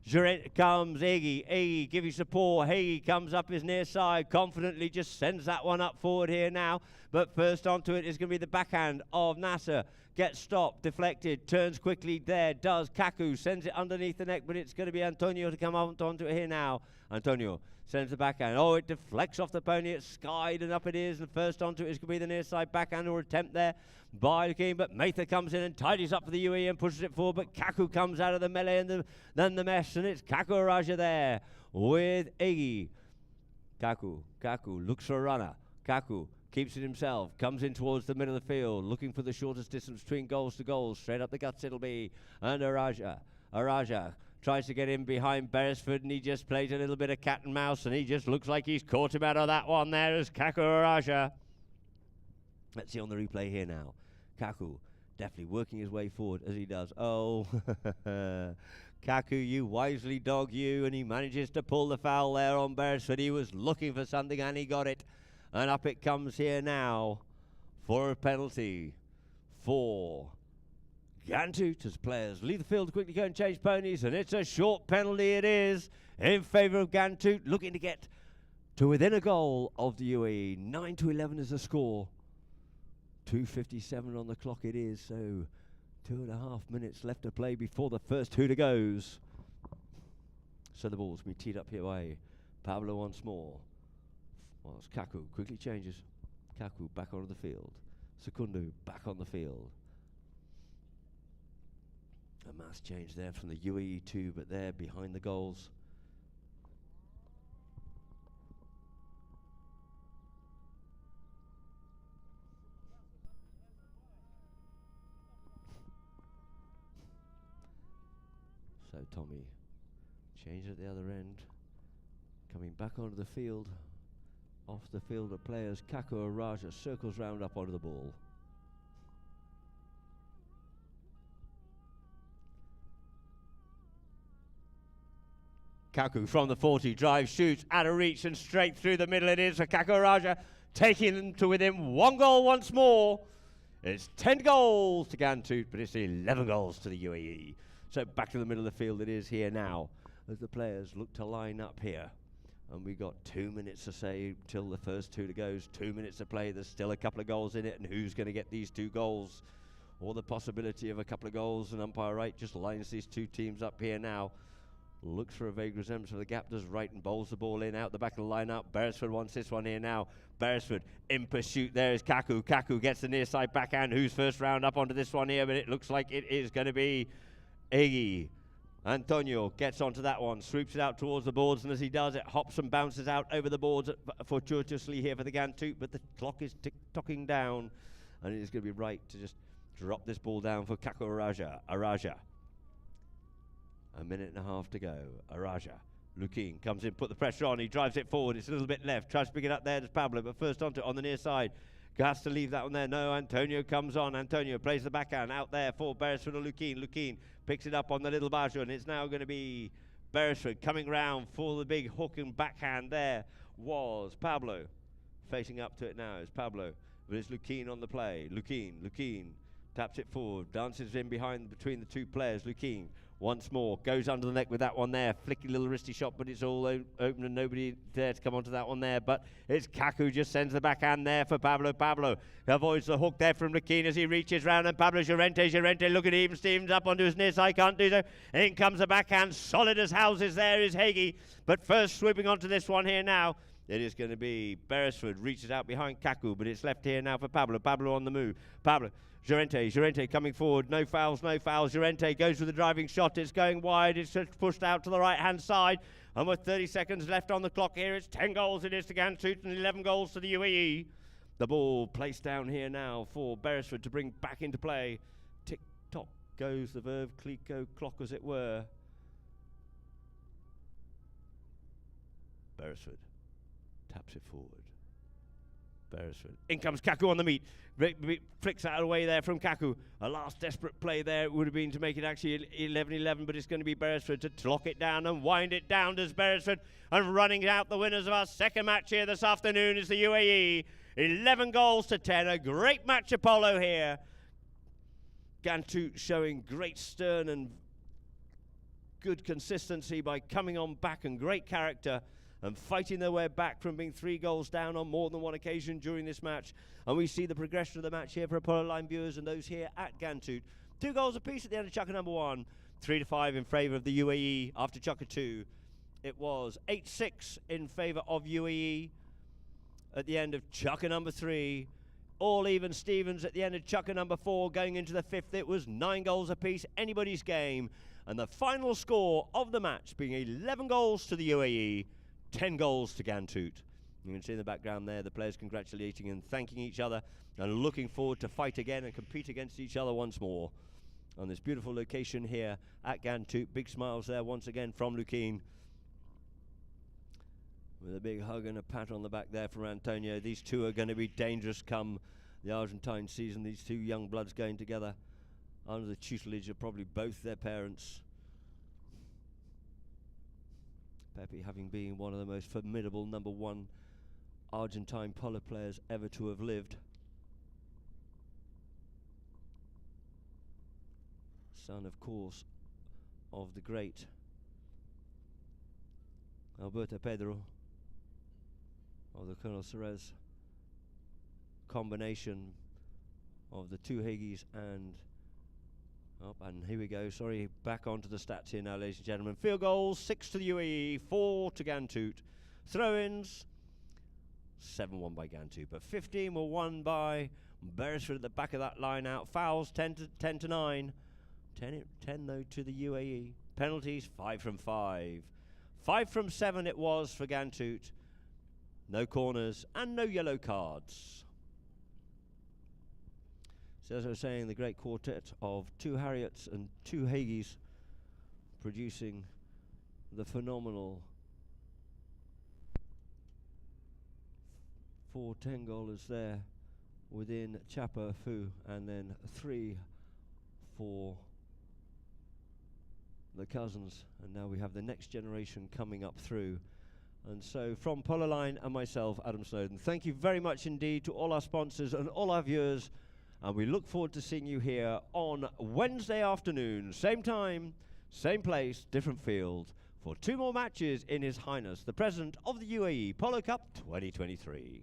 Iggy. Iggy giving support. Iggy comes up his near side, confidently just sends that one up forward here now. But first onto it is going to be the backhand of Nasser. Gets stopped, deflected, turns quickly there, does Kaku, sends it underneath the neck, but it's going to be Antonio to come onto it here now. Antonio sends the backhand. Oh, it deflects off the pony, it's skied and up it is, and first onto it is going to be the near side backhand or attempt there by the game, but Mather comes in and tidies up for the UAE and pushes it forward, but Kaku comes out of the melee and then the mess, and it's Kaku Raja there with Iggy. Kaku looks for a runner. Kaku keeps it himself, comes in towards the middle of the field, looking for the shortest distance between goals to goals. Straight up the guts it'll be. And Araja tries to get in behind Beresford, and he just plays a little bit of cat and mouse, and he just looks like he's caught him out of that one there as Kaku Araja. Let's see on the replay here now. Kaku definitely working his way forward as he does. Oh, Kaku, you wisely dog you, and he manages to pull the foul there on Beresford. He was looking for something and he got it. And up it comes here now for a penalty for Ghantoot as players leave the field to quickly go and change ponies, and it's a short penalty it is in favour of Ghantoot, looking to get to within a goal of the UAE. 9-11 is the score. 2:57 on the clock it is, so 2.5 minutes left to play before the first hooter goes. So the ball's going to be teed up here by Pablo once more. Whilst Kaku quickly changes. Kaku back onto the field. Sekundu back on the field. A mass change there from the UAE too, but they're behind the goals. So Tommy changed at the other end. Coming back onto the field. Off the field of players, Kaku Araja circles round up onto the ball. Kaku from the 40, drives, shoots, out of reach and straight through the middle it is for Kaku Araja, taking them to within 1 goal once more. It's 10 goals to Ghantoot, but it's 11 goals to the UAE. So back to the middle of the field it is here now, as the players look to line up here. And we got 2 minutes to say till the first two to goes. 2 minutes to play. There's still a couple of goals in it, and who's going to get these 2 goals, or the possibility of a couple of goals? And umpire right just lines these 2 teams up here now. Looks for a vague resemblance of the gap, does right, and bowls the ball in out the back of the line-up. Beresford wants this one here now. Beresford in pursuit. There is Kaku. Kaku gets the near side backhand. Who's first round up onto this one here? But it looks like it is going to be Iggy. Antonio gets onto that one, sweeps it out towards the boards, and as he does, it hops and bounces out over the boards fortuitously here for the Ghantoot, but the clock is tick-tocking down, and it is going to be right to just drop this ball down for Kaku Araja. A minute and a half to go. Araja. Lukin comes in, put the pressure on. He drives it forward. It's a little bit left. Tries to pick it up there. There's Pablo, but first onto it on the near side. Has to leave that one there. No, Antonio comes on. Antonio plays the backhand out there for Beresford or Lukin. Lukin picks it up on the little barge, and it's now going to be Beresford coming round for the big hook and backhand. There was Pablo. Facing up to it now is Pablo, but it's Lukin on the play. Lukin taps it forward, dances in behind between the two players. Lukin once more goes under the neck with that one there. Flicky little wristy shot, but it's all open and nobody there to come onto that one there. But it's Kaku just sends the backhand there for Pablo. Pablo avoids the hook there from Lukin as he reaches round, and Pablo Llorente looking at even Stevens up onto his near side, can't do so. In comes the backhand, solid as houses there is Hagee. But first swooping onto this one here now, it is going to be Beresford, reaches out behind Kaku, but it's left here now for Pablo. Pablo on the move. Pablo, Llorente coming forward. No fouls. Llorente goes with the driving shot. It's going wide. It's just pushed out to the right-hand side. And with 30 seconds left on the clock here, it's 10 goals it is to Ghantoot and 11 goals to the UAE. The ball placed down here now for Beresford to bring back into play. Tick-tock goes the Verve Clicquot clock, as it were. Beresford taps it forward. Beresford. In comes Kaku on the meet. Flicks out away there from Kaku. A last desperate play there. It would have been to make it actually 11-11, but it's going to be Beresford to lock it down and wind it down. Does Beresford, and running out the winners of our second match here this afternoon is the UAE. 11 goals to 10. A great match of polo here. Ghantoot showing great stern and good consistency by coming on back, and great character and fighting their way back from being 3 goals down on more than one occasion during this match. And we see the progression of the match here for Polo Line viewers and those here at Ghantoot. 2 goals apiece at the end of Chukka number 1. 3-5 in favour of the UAE after Chukka 2. It was 8-6 in favour of UAE at the end of Chukka number 3. All even Stevens at the end of Chukka number 4. Going into the 5th, it was 9 goals apiece, anybody's game. And the final score of the match being 11 goals to the UAE, 10 goals to Ghantoot. You can see in the background there the players congratulating and thanking each other and looking forward to fight again and compete against each other once more on this beautiful location here at Ghantoot. Big smiles there once again from Lukin, with a big hug and a pat on the back there from Antonio. These two are going to be dangerous come the Argentine season. These two young bloods going together under the tutelage of probably both their parents. Pepe having been one of the most formidable number 1 Argentine polo players ever to have lived. Son, of course, of the great Alberto Pedro, of the Colonel Cerez combination of the 2 Hagees and here we go, sorry, back onto the stats here now, ladies and gentlemen. Field goals, 6 to the UAE, 4 to Ghantoot. Throw-ins, 7-1 by Ghantoot, but 15 were won by Beresford at the back of that line out. Fouls, 10 to 9. 10 though to the UAE. Penalties, 5 from 5. 5 from 7 it was for Ghantoot. No corners and no yellow cards. So as I was saying, the great quartet of 2 Harriets and 2 Hagees producing the phenomenal 4 10-goalers there within Chapa Fu, and then 3 for the cousins. And now we have the next generation coming up through. And so from Polo Line and myself, Adam Snowden, thank you very much indeed to all our sponsors and all our viewers. And we look forward to seeing you here on Wednesday afternoon, same time, same place, different field, for 2 more matches in His Highness, the President of the UAE Polo Cup 2023.